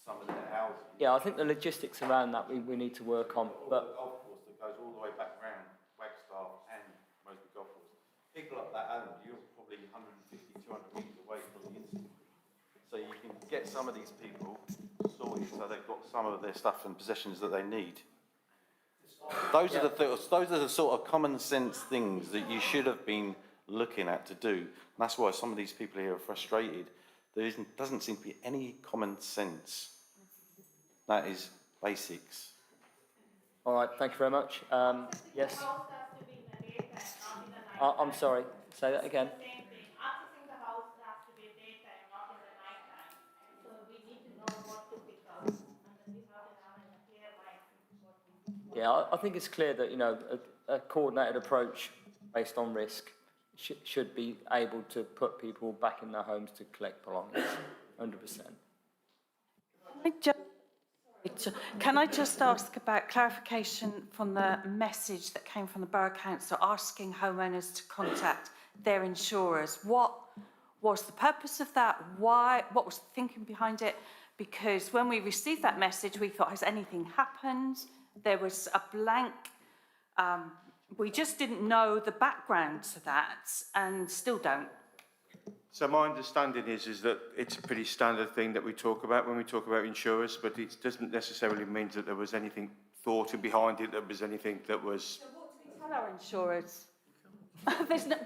some of their houses. Yeah, I think the logistics around that we need to work on. But golf course that goes all the way back round Wagstaffe and Mosby Golf Course. People up that end, you're probably 150, 200 metres away from the incident. So you can get some of these people sorted so they've got some of their stuff and possessions that they need. Those are the sort of common sense things that you should have been looking at to do. And that's why some of these people here are frustrated. There doesn't seem to be any common sense. That is basics. all right, thank you very much. Yes. I'm sorry. Say that again. Yeah, I think it's clear that, you know, a coordinated approach based on risk should be able to put people back in their homes to collect belongings, 100%. Can I just ask about clarification from the message that came from the Borough Council asking homeowners to contact their insurers? What was the purpose of that? Why? What was the thinking behind it? Because when we received that message, we thought, has anything happened? There was a blank. We just didn't know the background to that, and still don't. So my understanding is that it's a pretty standard thing that we talk about when we talk about insurers, but it doesn't necessarily mean that there was anything thought behind it, that was anything that was... So what do we tell our insurers?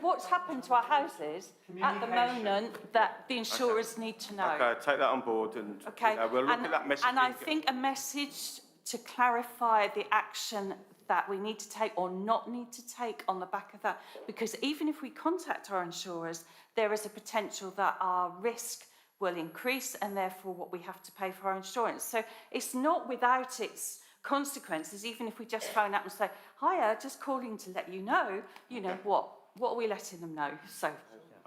What's happened to our houses at the moment that the insurers need to know? Okay, take that on board and we'll look at that message. And I think a message to clarify the action that we need to take or not need to take on the back of that, because even if we contact our insurers, there is a potential that our risk will increase and therefore what we have to pay for our insurance. So it's not without its consequences, even if we just phone up and say, hiya, just calling to let you know what are we letting them know? So.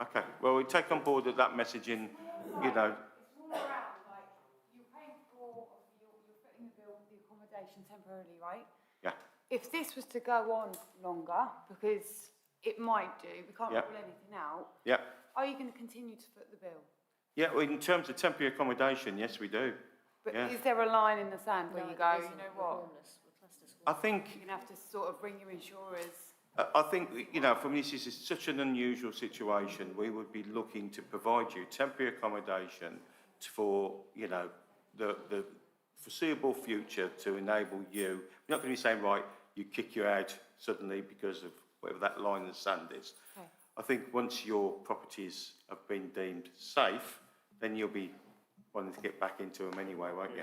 Okay, well, we take on board that messaging, you know. It's all around, like, you're paying for, you're putting the bill for the accommodation temporarily, right? Yeah. If this was to go on longer, because it might do, we can't rule anything out. Yeah. Are you going to continue to foot the bill? Yeah, well, in terms of temporary accommodation, yes, we do. But is there a line in the sand where you go, you know what? I think... You're going to have to sort of bring your insurers I think, you know, for me, this is such an unusual situation. We would be looking to provide you temporary accommodation for, you know, the foreseeable future to enable you. We're not going to be saying, right, you kick you out suddenly because of whatever that line in the sand is. Okay. I think once your properties have been deemed safe, then you'll be wanting to get back into them anyway, won't you?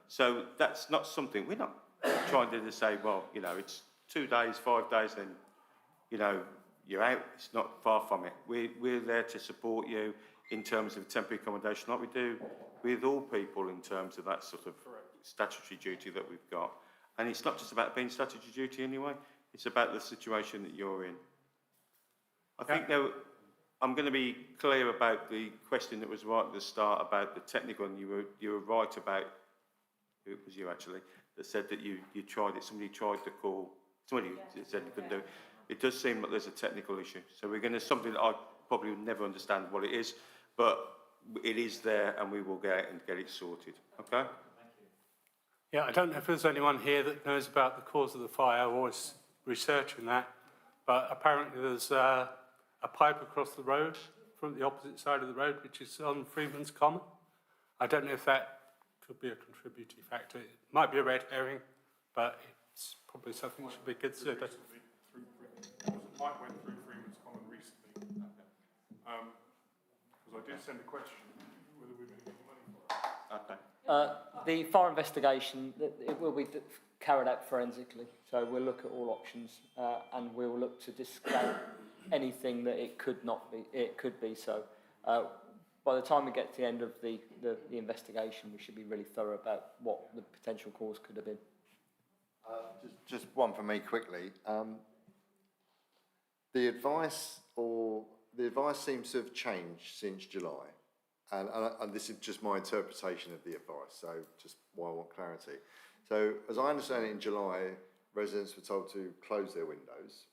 So that's not something, we're not trying to say, well, you know, it's 2 days, 5 days, then, you know, you're out. It's not far from it. We're there to support you in terms of temporary accommodation, like we do with all people in terms of that sort of statutory duty that we've got. And it's not just about being statutory duty anyway, it's about the situation that you're in. I think now, I'm going to be clear about the question that was right at the start about the technical, and you were right about, it was you actually, that said that you tried it, somebody tried to call, somebody said you couldn't do it. It does seem like there's a technical issue. So we're going to, something that I probably would never understand what it is, but it is there and we will get it sorted, okay? Yeah, I don't know if there's anyone here that knows about the cause of the fire or is researching that, but apparently there's a pipe across the road from the opposite side of the road, which is on Freeman's Common. I don't know if that could be a contributing factor. It might be a red herring, but it's probably something that should be considered. The pipe went through Freeman's Common recently. Because I did send a question whether we're going to get money for it. The fire investigation, it will be carried out forensically, so we'll look at all options and we'll look to discount anything that it could not be, it could be so. By the time we get to the end of the investigation, we should be really thorough about what the potential cause could have been. Just one for me quickly. The advice seems to have changed since July. And this is just my interpretation of the advice, so just why I want clarity. So, as I understand it, in July, residents were told to close their windows.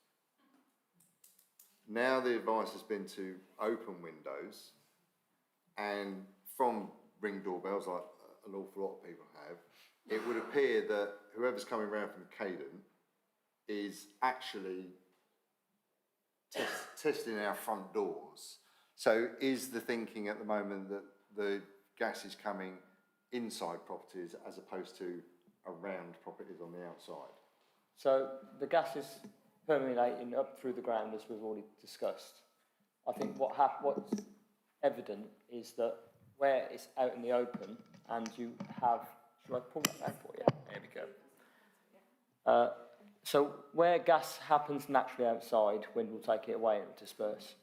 Now the advice has been to open windows, and from Ring doorbells, like an awful lot of people have, it would appear that whoever's coming round from Caden is actually testing our front doors. So is the thinking at the moment that the gas is coming inside properties as opposed to around properties on the outside? So the gas is permeating up through the ground, as we've already discussed. I think what's evident is that where it's out in the open and you have, shall I pull that back for you? There we go. So where gas happens naturally outside, wind will take it away and disperse.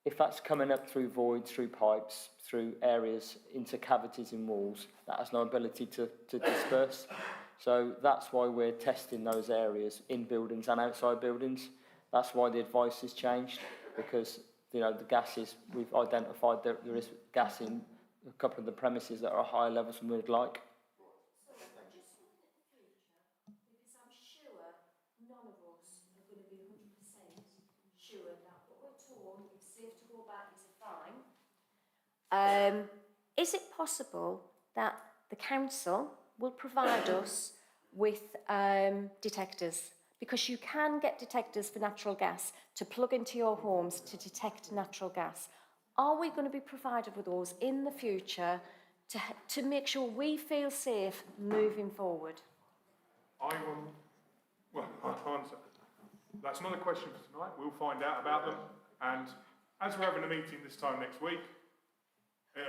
If that's coming up through voids, through pipes, through areas, into cavities in walls, that has no ability to disperse. So that's why we're testing those areas in buildings and outside buildings. That's why the advice has changed, because you know the gases, we've identified that there is gas in a couple of the premises that are higher levels than we'd like. Is it possible that the council will provide us with detectors? Because you can get detectors for natural gas to plug into your homes to detect natural gas. Are we going to be provided with those in the future to make sure we feel safe moving forward? I will, well, I'll answer. That's not a question for tonight. We'll find out about them. And as we're having a meeting this time next week,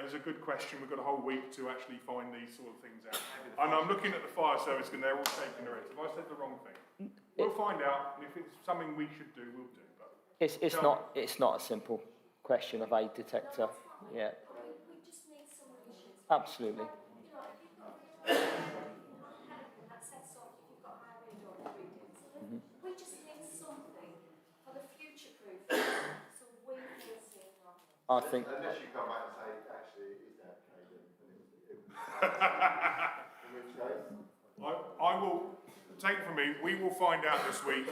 it's a good question. We've got a whole week to actually find these sort of things out. And I'm looking at the fire service and they're all shaking their heads. Have I said the wrong thing? We'll find out, and if it's something we should do, we'll do. But It's not a simple question of a detector. Yeah. We just need some reasons. Absolutely. You know, if you've got that sets off, if you've got high radar readings, we just need something for the future proof so we feel safe. I think. Unless you come back and say, actually, is that Caden? I will take it from me. We will find out this week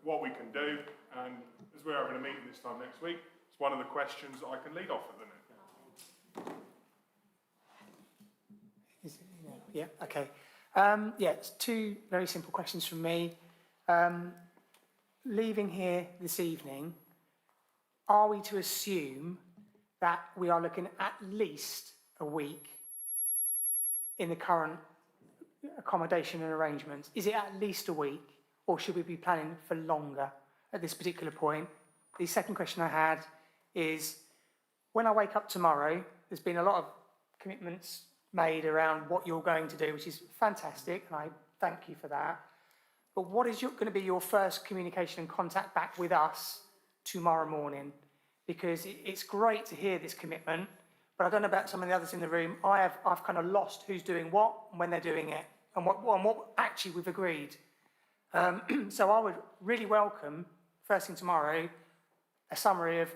what we can do, and as we're having a meeting this time next week, it's one of the questions that I can lead off with, isn't it? Yeah, okay. Yeah, it's two very simple questions from me. leaving here this evening, are we to assume that we are looking at least a week in the current accommodation and arrangements? Is it at least a week, or should we be planning for longer at this particular point? The second question I had is, when I wake up tomorrow, there's been a lot of commitments made around what you're going to do, which is fantastic, and I thank you for that. But what is going to be your first communication and contact back with us tomorrow morning? Because it's great to hear this commitment, but I don't know about some of the others in the room. I've kind of lost who's doing what and when they're doing it, and what actually we've agreed. So I would really welcome, first thing tomorrow, a summary of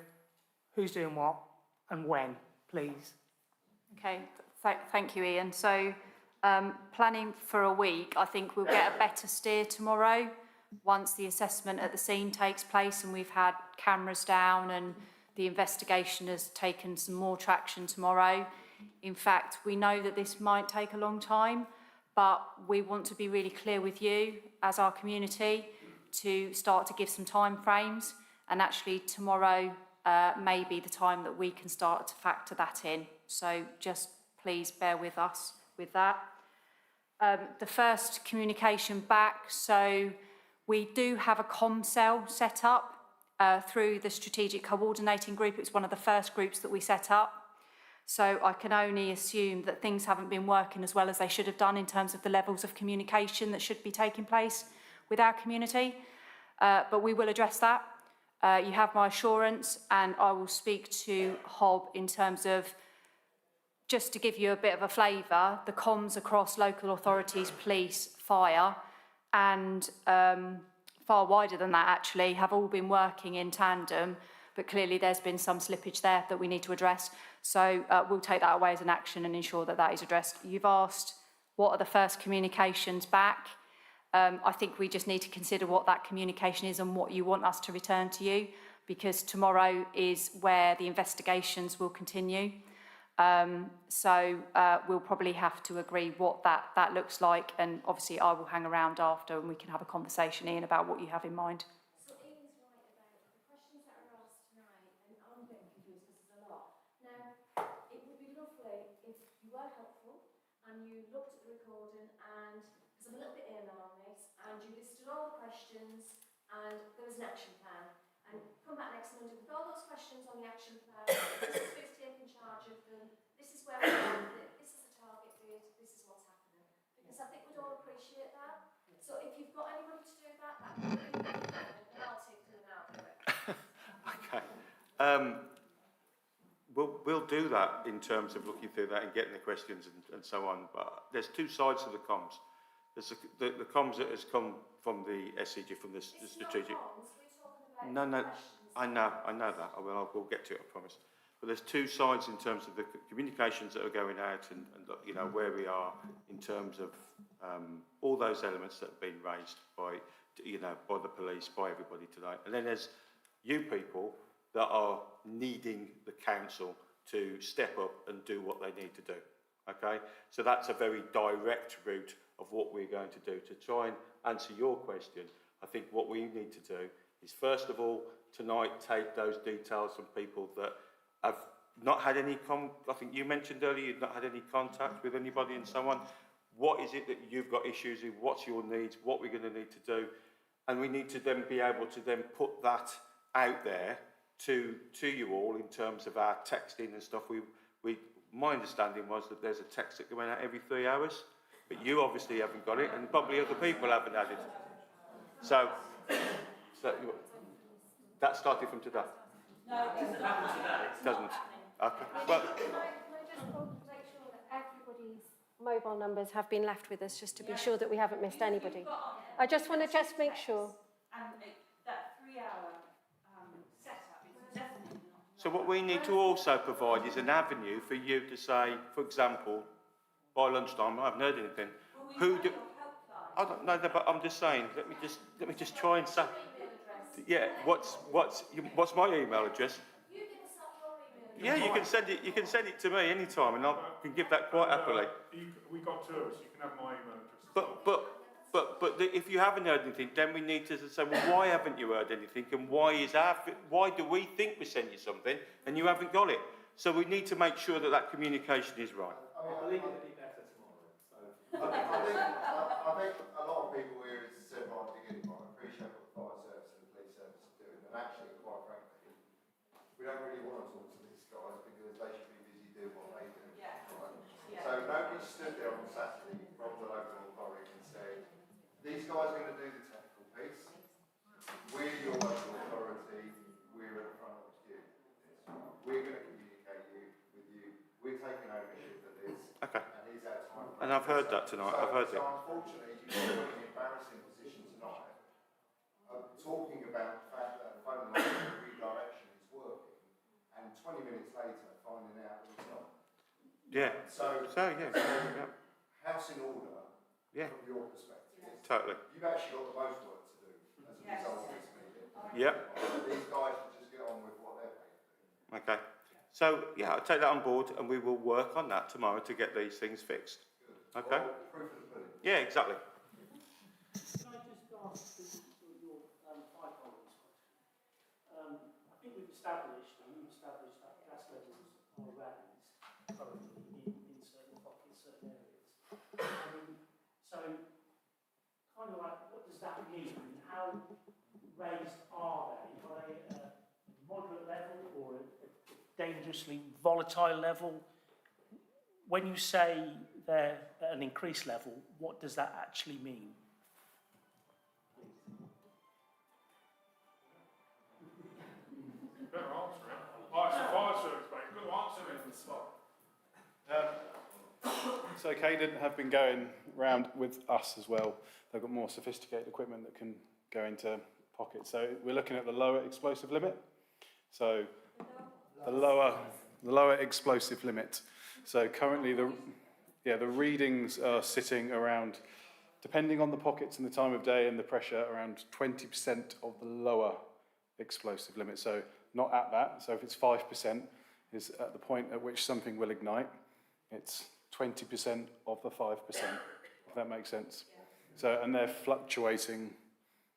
who's doing what and when, please. Okay, thank you, Ian. So planning for a week, I think we'll get a better steer tomorrow once the assessment at the scene takes place and we've had cameras down and the investigation has taken some more traction tomorrow. In fact, we know that this might take a long time, but we want to be really clear with you as our community to start to give some time frames, and actually tomorrow may be the time that we can start to factor that in. So just please bear with us with that. The first communication back, so we do have a comm cell set up through the Strategic Coordinating Group. It's one of the first groups that we set up. So I can only assume that things haven't been working as well as they should have done in terms of the levels of communication that should be taking place with our community. But we will address that. You have my assurance, and I will speak to Hob in terms of, just to give you a bit of a flavour, the comms across local authorities, police, fire, and far wider than that actually, have all been working in tandem, but clearly there's been some slippage there that we need to address. So we'll take that away as an action and ensure that that is addressed. You've asked, what are the first communications back? I think we just need to consider what that communication is and what you want us to return to you, because tomorrow is where the investigations will continue. So we'll probably have to agree what that looks like, and obviously I will hang around after and we can have a conversation, Ian, about what you have in mind. So Ian's right about the questions that are asked tonight, and I'm a bit confused because there's a lot. Now, it would be lovely if you were helpful and you looked at the recording, and, because I'm a little bit AML on this, and you listed all the questions and there was an action plan. And come back next Monday with all those questions on the action plan. This is who's taking charge of them. This is where we are with it. This is the target date. This is what's happening. Because I think we'd all appreciate that. So if you've got anybody to do that, that would be really good. And I'll take them out of it. Okay. We'll do that in terms of looking through that and getting the questions and so on. But there's two sides to the comms. There's the comms that has come from the SCG, from the strategic. No, I know that. We'll get to it, I promise. But there's two sides in terms of the communications that are going out and you know, where we are in terms of all those elements that have been raised by, you know, by the police, by everybody tonight. And then there's you people that are needing the council to step up and do what they need to do. Okay? So that's a very direct route of what we're going to do. To try and answer your question, I think what we need to do is, first of all, tonight take those details from people that have not had any I think you mentioned earlier you've not had any contact with anybody and so on. What is it that you've got issues with? What's your needs? What we're going to need to do? And we need to then be able to then put that out there to you all in terms of our texting and stuff. My understanding was that there's a text that went out every 3 hours, but you obviously haven't got it, and probably other people haven't had it. So that started from today? No, it doesn't. Okay. Well, can I just make sure that everybody's mobile numbers have been left with us, just to be sure that we haven't missed anybody? I just want to make sure. And that 3-hour setup is definitely not. so what we need to also provide is an avenue for you to say, for example, by lunchtime, I haven't heard anything. I don't know, but I'm just saying. Let me just try and say. Yeah. What's my email address? You give us your email address. Yeah, you can send it. You can send it to me anytime, and I can give that quite happily. We got two of us. You can have my email address. But If you haven't heard anything, then we need to say, well, why haven't you heard anything, and why do we think we sent you something and you haven't got it? So we need to make sure that that communication is right. I believe it'll be better tomorrow. I think a lot of people here is said right at the beginning, I appreciate what the fire service and the police service are doing, and actually, quite frankly, we don't really want to talk to these guys because they should be busy doing what they do. Yeah. Right? Yeah. So nobody stood there on Saturday from the local authority and said, these guys are going to do the technical piece. We're your local authority. We're at the front of the queue. We're going to communicate with you. We're taking ownership of this. Okay. And here's our time. And I've heard that tonight. I've heard it. So unfortunately, you're in an embarrassing position tonight of talking about the fact that the phone line redirection is working, and 20 minutes later finding out that it's not. Yeah. So yeah. House in order. Yeah. From your perspective. Totally. You've actually got the most work to do as a result of this meeting. Yep. These guys should just get on with what they're paid to do. Okay. So, yeah, I'll take that on board and we will work on that tomorrow to get these things fixed. Okay? Well, proof of the pudding. Yeah, exactly. Can I just ask your fire holdings question? I think we've established that gas levels are raised currently in certain pockets, certain areas. So, kind of like, what does that mean? How raised are they? Are they at a moderate level or a dangerously volatile level? When you say they're at an increased level, what does that actually mean? Better answer it. Oh, it's a fire service, mate. You've got to answer it on the spot. So Cadent have been going round with us as well. They've got more sophisticated equipment that can go into pockets. So we're looking at the lower explosive limit. So the lower explosive limit. So currently the readings are sitting around, depending on the pockets and the time of day and the pressure, around 20% of the lower explosive limit. So not at that. So if it's 5%, is at the point at which something will ignite. It's 20% of the 5%, if that makes sense. So, and they're fluctuating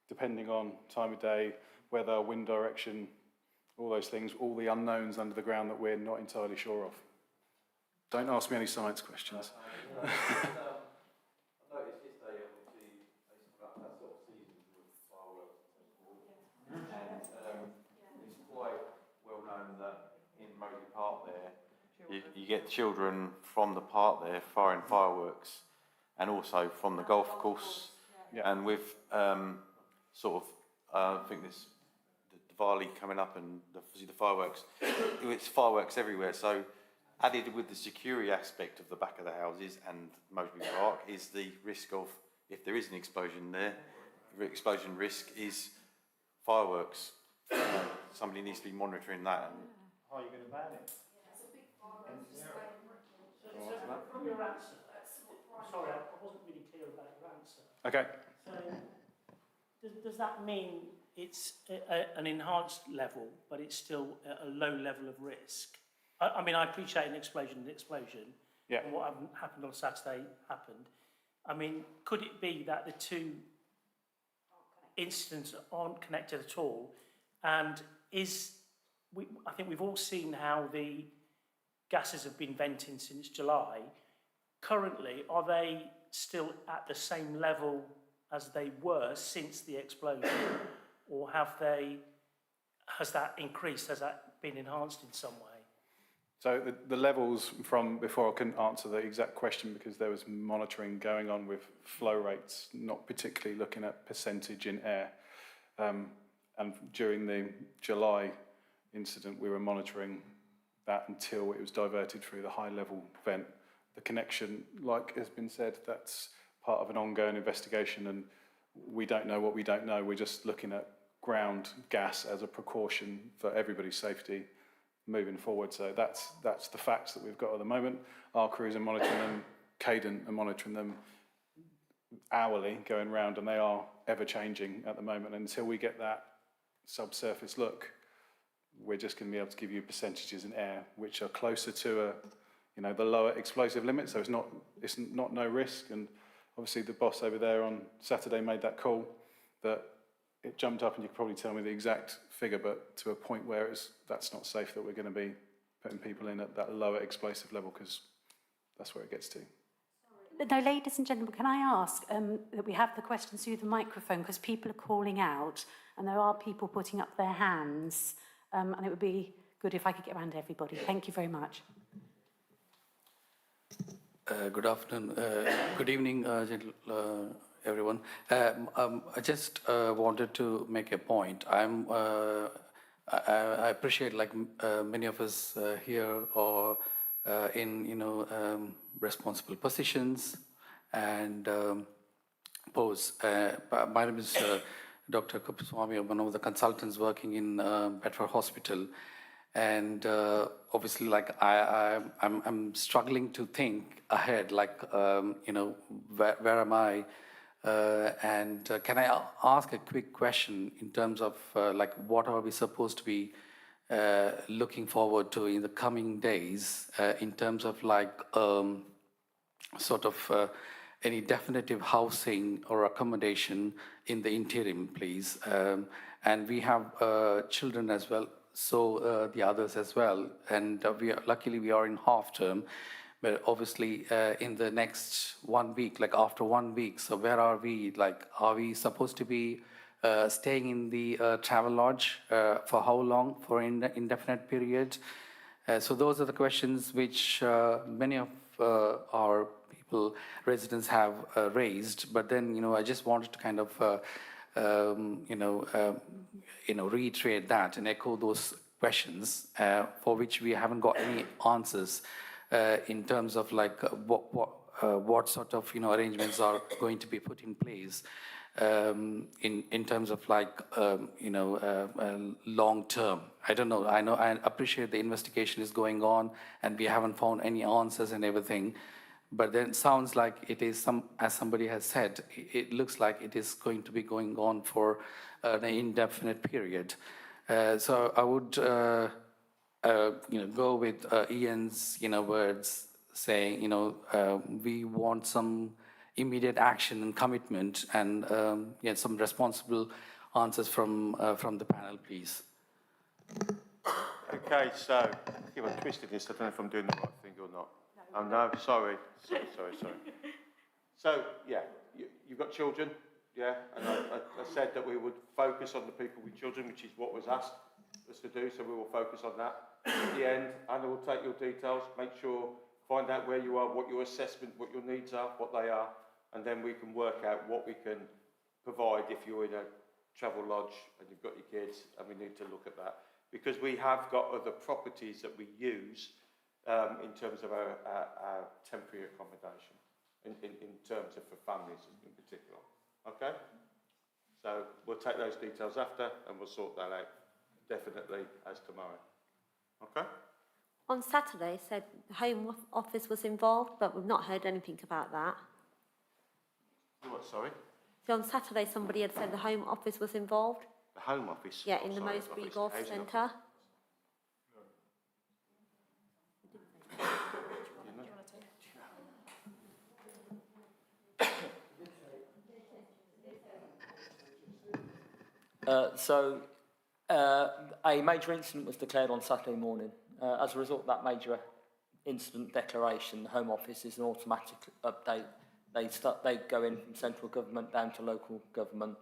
depending on time of day, weather, wind direction, all those things, all the unknowns under the ground that we're not entirely sure of. Don't ask me any science questions. I noticed yesterday, obviously, they talk about that sort of season with fireworks and so forth. And it's quite well known that in Moseley Park there, you get children from the park there firing fireworks, and also from the golf course. Yeah. And with I think this the Diwali coming up and the fireworks, it's fireworks everywhere. So added with the security aspect of the back of the houses and Moseley Park is the risk of, if there is an explosion there, the explosion risk is fireworks. Somebody needs to be monitoring that. How are you going to ban it? From your answer, sorry, I wasn't really clear about your answer. Okay. So, does that mean it's an enhanced level, but it's still a low level of risk? I mean, I appreciate an explosion, yeah. And what happened on Saturday happened. I mean, could it be that the two incidents aren't connected at all? And I think we've all seen how the gases have been venting since July. Currently, are they still at the same level as they were since the explosion? Or has that increased? Has that been enhanced in some way? So the levels from before, I couldn't answer the exact question because there was monitoring going on with flow rates, not particularly looking at percentage in air. And during the July incident, we were monitoring that until it was diverted through the high-level vent. The connection, like has been said, that's part of an ongoing investigation, and we don't know what we don't know. We're just looking at ground gas as a precaution for everybody's safety moving forward. So that's the facts that we've got at the moment. Our crews are monitoring them, Cadent are monitoring them hourly, going round, and they are ever-changing at the moment. Until we get that subsurface look, we're just going to be able to give you percentages in air which are closer to the lower explosive limit. So it's not no risk, and obviously the boss over there on Saturday made that call, that it jumped up, and you could probably tell me the exact figure, but to a point where that's not safe, that we're going to be putting people in at that lower explosive level, because that's where it gets to. No, ladies and gentlemen, can I ask that we have the questions through the microphone, because people are calling out and there are people putting up their hands, and it would be good if I could get around to everybody. Thank you very much. Good afternoon. Good evening, everyone. I just wanted to make a point. I appreciate, like many of us here are in responsible positions and pose. My name is Dr. Kupaswamy. I'm one of the consultants working in Bedford Hospital, and obviously, like I'm struggling to think ahead, like where am I? And can I ask a quick question in terms of like what are we supposed to be looking forward to in the coming days in terms of like sort of any definitive housing or accommodation in the interim, please? And we have children as well, so the others as well. And luckily we are in half term, but obviously in the next 1 week, like after 1 week, so where are we? Like, are we supposed to be staying in the travel lodge for how long? For an indefinite period? So those are the questions which many of our people, residents have raised. But then, I just wanted to kind of, reiterate that and echo those questions for which we haven't got any answers in terms of like what sort of arrangements are going to be put in place in terms of like long term. I don't know. I appreciate the investigation is going on and we haven't found any answers and everything. But then it sounds like it is as somebody has said, it looks like it is going to be going on for an indefinite period. So I would, go with Ian's, words saying, we want some immediate action and commitment and some responsible answers from the panel, please. Okay, so keep on twisting this. I don't know if I'm doing the right thing or not. Oh no, sorry. So yeah, you've got children, yeah, and I said that we would focus on the people with children, which is what was asked us to do. So we will focus on that. At the end, Anna will take your details, make sure, find out where you are, what your assessment, what your needs are, what they are, and then we can work out what we can provide if you're in a travel lodge and you've got your kids, and we need to look at that. Because we have got other properties that we use in terms of our temporary accommodation, in terms of for families in particular. Okay? So we'll take those details after and we'll sort that out definitely as tomorrow. Okay? On Saturday, said the Home Office was involved, but we've not heard anything about that. What, sorry? So on Saturday, somebody had said the Home Office was involved. The Home Office? Yeah, in the Mosbury Golf Centre. A major incident was declared on Saturday morning. As a result of that major incident declaration, the Home Office is an automatic update. They go in from central government down to local government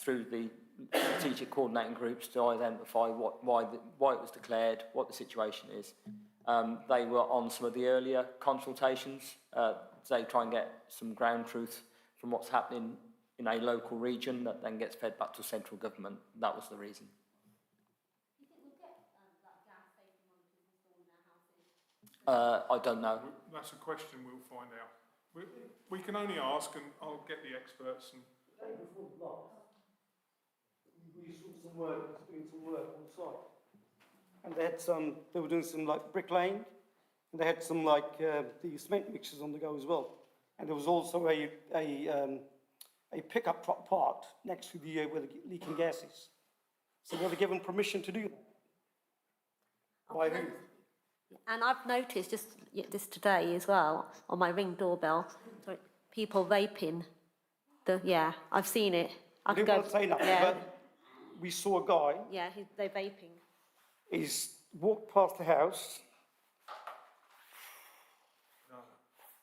through the strategic coordinating groups to identify why it was declared, what the situation is. They were on some of the earlier consultations. They try and get some ground truth from what's happening in a local region that then gets fed back to central government. That was the reason. I don't know. That's a question we'll find out. We can only ask, and I'll get the experts. And we saw some work, doing some work on site, and they were doing some like bricklaying, and they had some like the cement mixers on the go as well, and there was also a pickup truck parked next to the where the leaking gas is. So they were given permission to do that. By who? And I've noticed just this today as well on my Ring doorbell, people vaping. Yeah, I've seen it. I I can didn't go. want to say nothing, Yeah, but we saw a guy. yeah, they're vaping. He's walked past the house.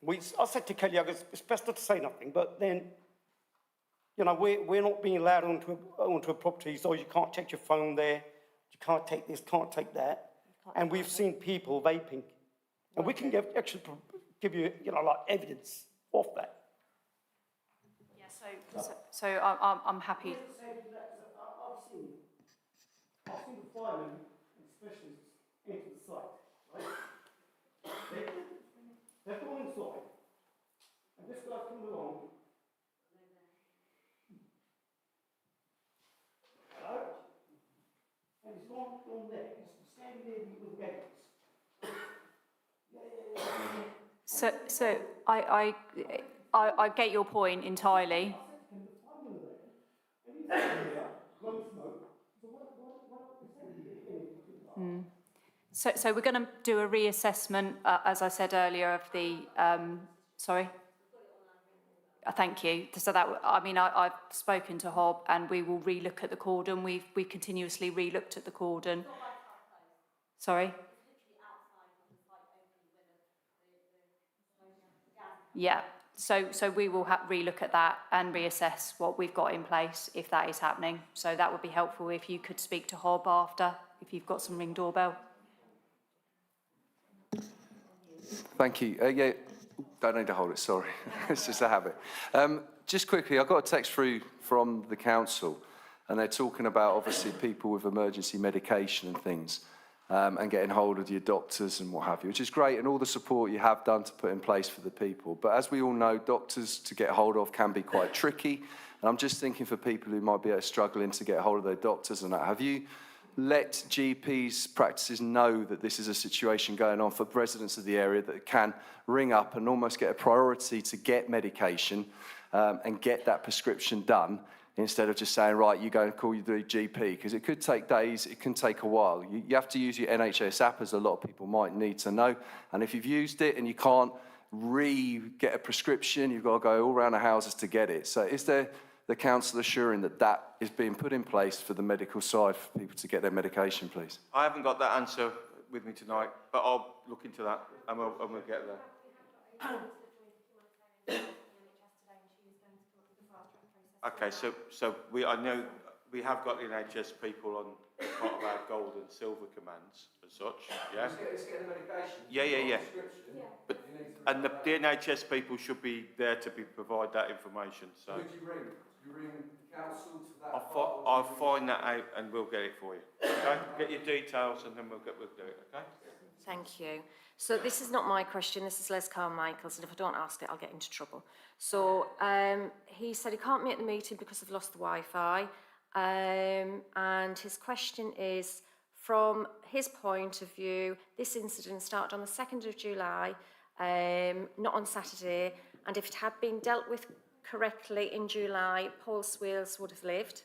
I said to Kelly, I goes, it's best not to say nothing, but then, you know, we're not being allowed onto a property, so you can't take your phone there, you can't take this, can't take that. And we've seen people vaping. And we can actually give you, you know, like evidence of that. Yeah, so I'm happy. I've seen the firemen and specialists enter the site, right? They've gone inside, and this guy's coming along. Hello? And he's gone there, he's standing there with the gates. So I get your point entirely. So we're going to do a reassessment, as I said earlier, of the, sorry? Thank you. So that, I mean, I've spoken to Hob and we will relook at the cordon. We continuously relooked at the cordon. Sorry? Yeah. So we will relook at that and reassess what we've got in place if that is happening. So that would be helpful if you could speak to Hob after, if you've got some Ring doorbell. Thank you. Yeah, don't need to hold it, sorry. It's just a habit. Just quickly, I got a text through from the council, and they're talking about, obviously, people with emergency medication and things, and getting hold of your doctors and what have you, which is great, and all the support you have done to put in place for the people. But as we all know, doctors to get hold of can be quite tricky, and I'm just thinking for people who might be struggling to get hold of their doctors and that, have you let GPs practices know that this is a situation going on for residents of the area that can ring up and almost get a priority to get medication and get that prescription done instead of just saying, right, you go and call your GP, because it could take days, it can take a while. You have to use your NHS app, as a lot of people might need to know, and if you've used it and you can't get a prescription, you've got to go all around the houses to get it. So is there the council assuring that that is being put in place for the medical side for people to get their medication, please? I haven't got that answer with me tonight, but I'll look into that and we'll get there. Okay, so I know we have got the NHS people on as part of our gold and silver commands as such, yeah? It's getting the medication. Yeah. But, and the NHS people should be there to provide that information, so. Who do you ring? Do you ring the council to that? I'll find that out and we'll get it for you, okay? Get your details and then we'll do it, okay? Thank you. So this is not my question, this is Les Carmichael's, and if I don't ask it, I'll get into trouble. So he said he can't make the meeting because I've lost the Wi-Fi, and his question is, from his point of view, this incident started on the 2nd of July, not on Saturday, and if it had been dealt with correctly in July, Paul Swales would have lived.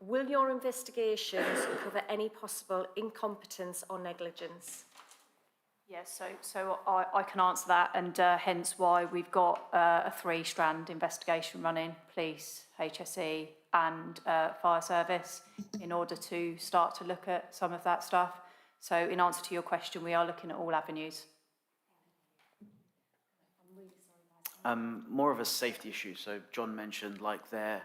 Will your investigations cover any possible incompetence or negligence? Yes, so I can answer that, and hence why we've got a 3-strand investigation running, police, HSE and fire service, in order to start to look at some of that stuff. So in answer to your question, we are looking at all avenues. More of a safety issue. So John mentioned like they're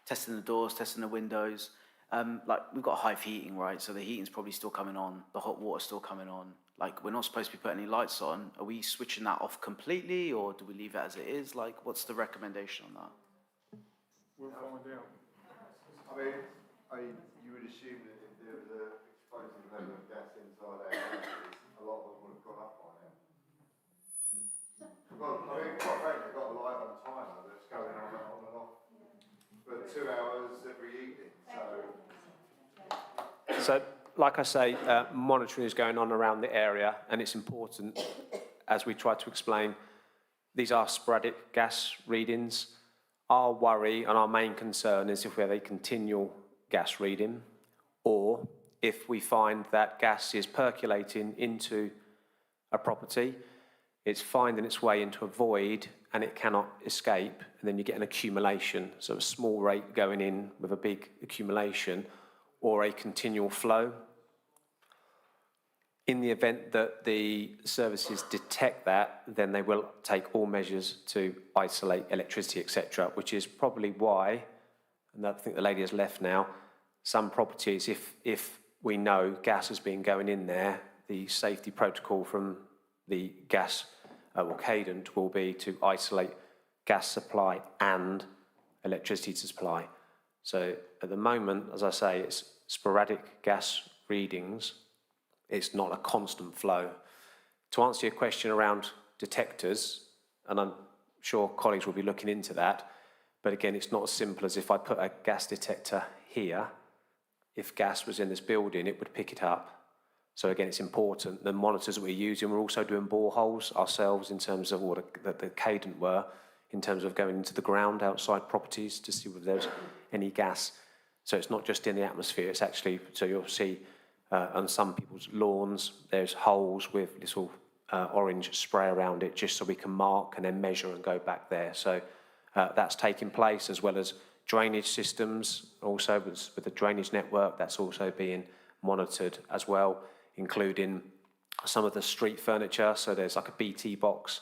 testing the doors, testing the windows. Like we've got hive heating, right? So the heating's probably still coming on, the hot water's still coming on. Like we're not supposed to be putting any lights on. Are we switching that off completely, or do we leave it as it is? Like, what's the recommendation on that? We'll find out. I mean, you would assume that if there was an explosive level of gas inside our houses, a lot of them would have gone up by now. Well, I mean, quite frankly, we've got a light on timer that's going on and off for 2 hours every evening, So, like I say, monitoring is going on around the area, and it's important, as we try to explain, these are sporadic gas readings. Our worry and our main concern is if we have a continual gas reading, or if we find that gas is percolating into a property, it's finding its way into a void and it cannot escape, and then you get an accumulation, so a small rate going in with a big accumulation, or a continual flow. In the event that the services detect that, then they will take all measures to isolate electricity, etc., which is probably why, and I think the lady has left now, some properties, if we know gas has been going in there, the safety protocol from the gas or Cadent will be to isolate gas supply and electricity supply. So at the moment, as I say, it's sporadic gas readings. It's not a constant flow. To answer your question around detectors, and I'm sure colleagues will be looking into that, but again, it's not as simple as if I put a gas detector here, if gas was in this building, it would pick it up. So again, it's important. The monitors that we're using, we're also doing boreholes ourselves in terms of what the Cadent were, in terms of going into the ground outside properties to see whether there's any gas. So it's not just in the atmosphere, it's actually, so you'll see on some people's lawns, there's holes with little orange spray around it, just so we can mark and then measure and go back there. So that's taking place, as well as drainage systems, also with the drainage network, that's also being monitored as well, including some of the street furniture. So there's like a BT box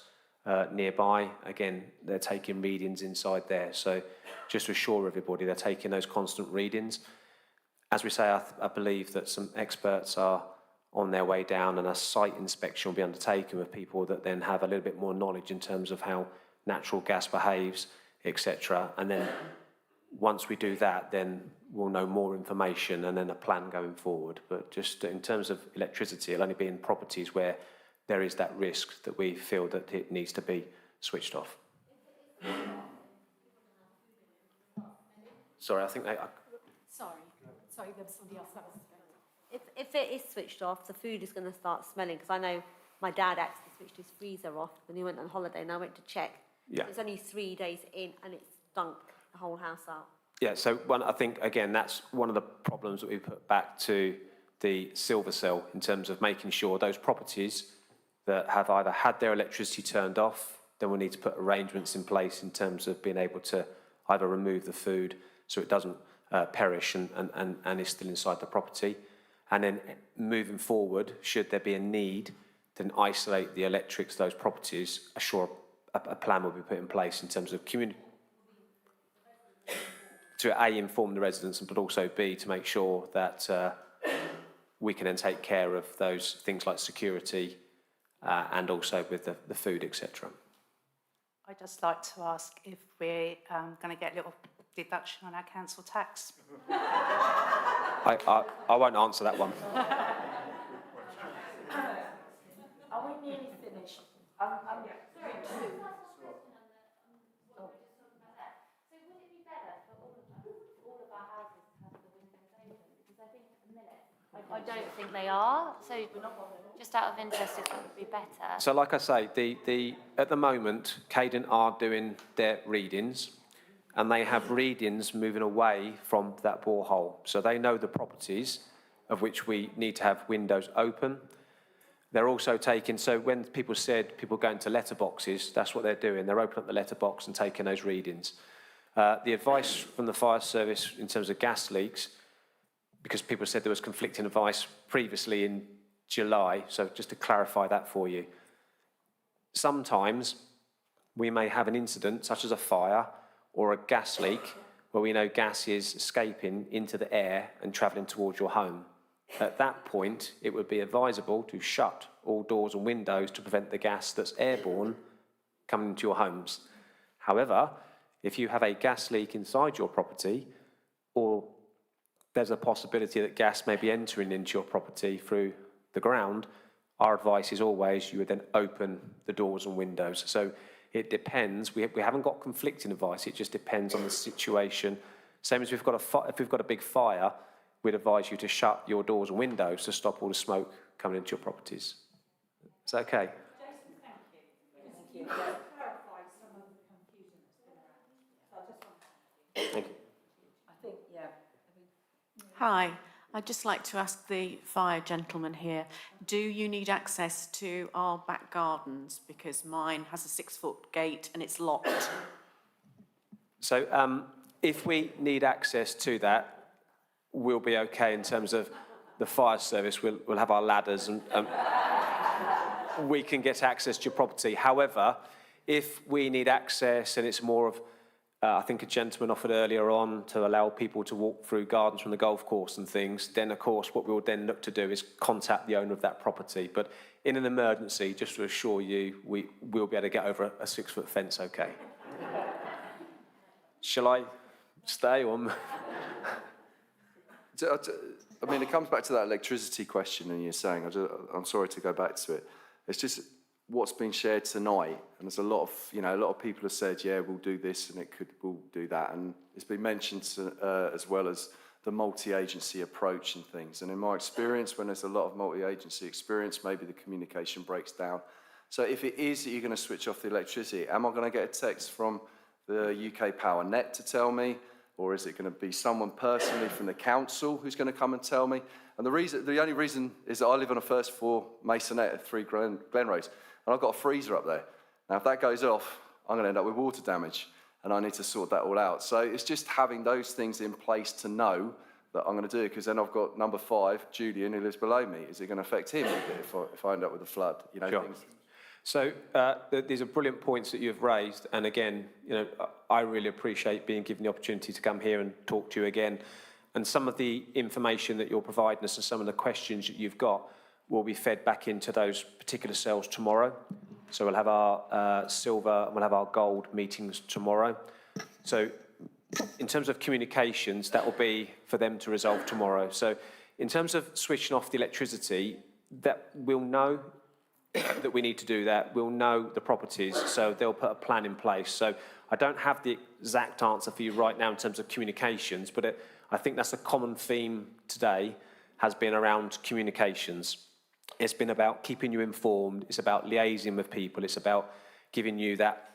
nearby. Again, they're taking readings inside there. So just to assure everybody, they're taking those constant readings. As we say, I believe that some experts are on their way down, and a site inspection will be undertaken with people that then have a little bit more knowledge in terms of how natural gas behaves, etc. And then once we do that, then we'll know more information and then a plan going forward. But just in terms of electricity, it'll only be in properties where there is that risk that we feel that it needs to be switched off. Sorry, I think they... Sorry, there was somebody else that was... If it is switched off, the food is going to start smelling, because I know my dad actually switched his freezer off when he went on holiday, and I went to check. Yeah. It was only 3 days in, and it stunk the whole house out. Yeah, so I think, again, that's one of the problems that we put back to the silver cell in terms of making sure those properties that have either had their electricity turned off, then we need to put arrangements in place in terms of being able to either remove the food so it doesn't perish and is still inside the property. And then moving forward, should there be a need, then isolate the electrics to those properties, a plan will be put in place in terms of to A, inform the residents, but also B, to make sure that we can then take care of those things like security and also with the food, etc. I'd just like to ask if we're going to get a little deduction on our council tax. I won't answer that one. Are we nearly finished? I don't think they are, so just out of interest, if that would be better. So like I say, at the moment, Cadent are doing their readings, and they have readings moving away from that borehole. So they know the properties of which we need to have windows open. They're also taking, so when people said people go into letterboxes, that's what they're doing. They're opening up the letterbox and taking those readings. The advice from the fire service in terms of gas leaks, because people said there was conflicting advice previously in July, so just to clarify that for you. Sometimes we may have an incident such as a fire or a gas leak where we know gas is escaping into the air and travelling towards your home. At that point, it would be advisable to shut all doors and windows to prevent the gas that's airborne coming into your homes. However, if you have a gas leak inside your property, or there's a possibility that gas may be entering into your property through the ground, our advice is always you would then open the doors and windows. So it depends. We haven't got conflicting advice. It just depends on the situation. Same as if we've got a big fire, we'd advise you to shut your doors and windows to stop all the smoke coming into your properties. Is that okay? Jason, thank you. Thank you. Just clarify some of the confusion that's been around. So I just want to Thank you. I think, yeah. Hi, I'd just like to ask the fire gentleman here, do you need access to our back gardens? Because mine has a 6-foot gate and it's locked. So if we need access to that, we'll be okay in terms of the fire service. We'll have our ladders and we can get access to your property. However, if we need access and it's more of, I think a gentleman offered earlier on to allow people to walk through gardens from the golf course and things, then of course what we'll then look to do is contact the owner of that property. But in an emergency, just to assure you, we'll be able to get over a 6-foot fence okay. Shall I stay on? I mean, it comes back to that electricity question, and you're saying, I'm sorry to go back to it. It's just what's been shared tonight, and there's a lot of people have said, yeah, we'll do this, and we'll do that, and it's been mentioned as well as the multi-agency approach and things. And in my experience, when there's a lot of multi-agency experience, maybe the communication breaks down. So if it is that you're going to switch off the electricity, am I going to get a text from the UK Power Net to tell me, or is it going to be someone personally from the council who's going to come and tell me? And the only reason is that I live on a first floor masonette at 3 Glenrose, and I've got a freezer up there. Now, if that goes off, I'm going to end up with water damage, and I need to sort that all out. So it's just having those things in place to know that I'm going to do it, because then I've got number 5, Julian, who lives below me. Is it going to affect him if I end up with a flood? You know, sure. Things. So these are brilliant points that you've raised, and again, I really appreciate being given the opportunity to come here and talk to you again. And some of the information that you're providing us and some of the questions that you've got will be fed back into those particular cells tomorrow. So we'll have our silver and we'll have our gold meetings tomorrow. So in terms of communications, that will be for them to resolve tomorrow. So in terms of switching off the electricity, that we'll know that we need to do that. We'll know the properties, so they'll put a plan in place. So I don't have the exact answer for you right now in terms of communications, but I think that's a common theme today, has been around communications. It's been about keeping you informed. It's about liaising with people. It's about giving you that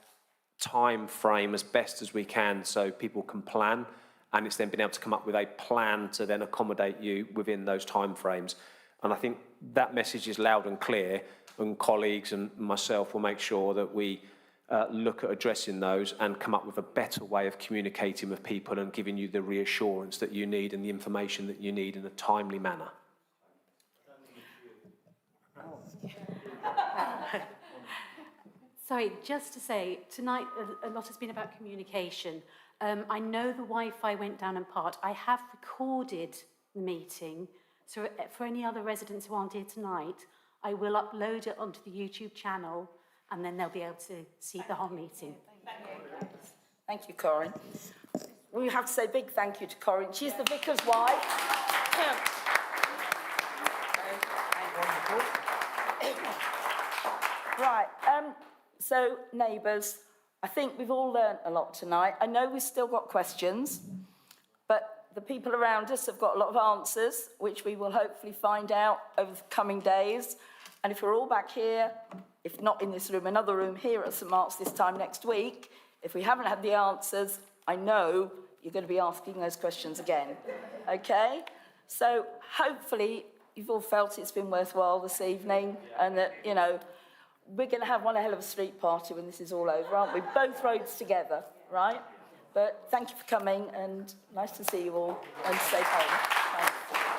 time frame as best as we can so people can plan, and it's then been able to come up with a plan to then accommodate you within those time frames. And I think that message is loud and clear, and colleagues and myself will make sure that we look at addressing those and come up with a better way of communicating with people and giving you the reassurance that you need and the information that you need in a timely manner. Sorry, just to say, tonight a lot has been about communication. I know the Wi-Fi went down in part. I have recorded the meeting, so for any other residents who aren't here tonight, I will upload it onto the YouTube channel, and then they'll be able to see the whole meeting. Thank you, Corinne. We have to say a big thank you to Corinne. She's the vicar's wife. Right, so neighbours, I think we've all learnt a lot tonight. I know we've still got questions, but the people around us have got a lot of answers, which we will hopefully find out over the coming days. And if we're all back here, if not in this room, another room here at St Mark's this time next week, if we haven't had the answers, I know you're going to be asking those questions again. Okay? So hopefully you've all felt it's been worthwhile this evening, and that, you know, we're going to have one hell of a street party when this is all over, aren't we? Both roads together, right? But thank you for coming, and nice to see you all, and stay home. Thanks.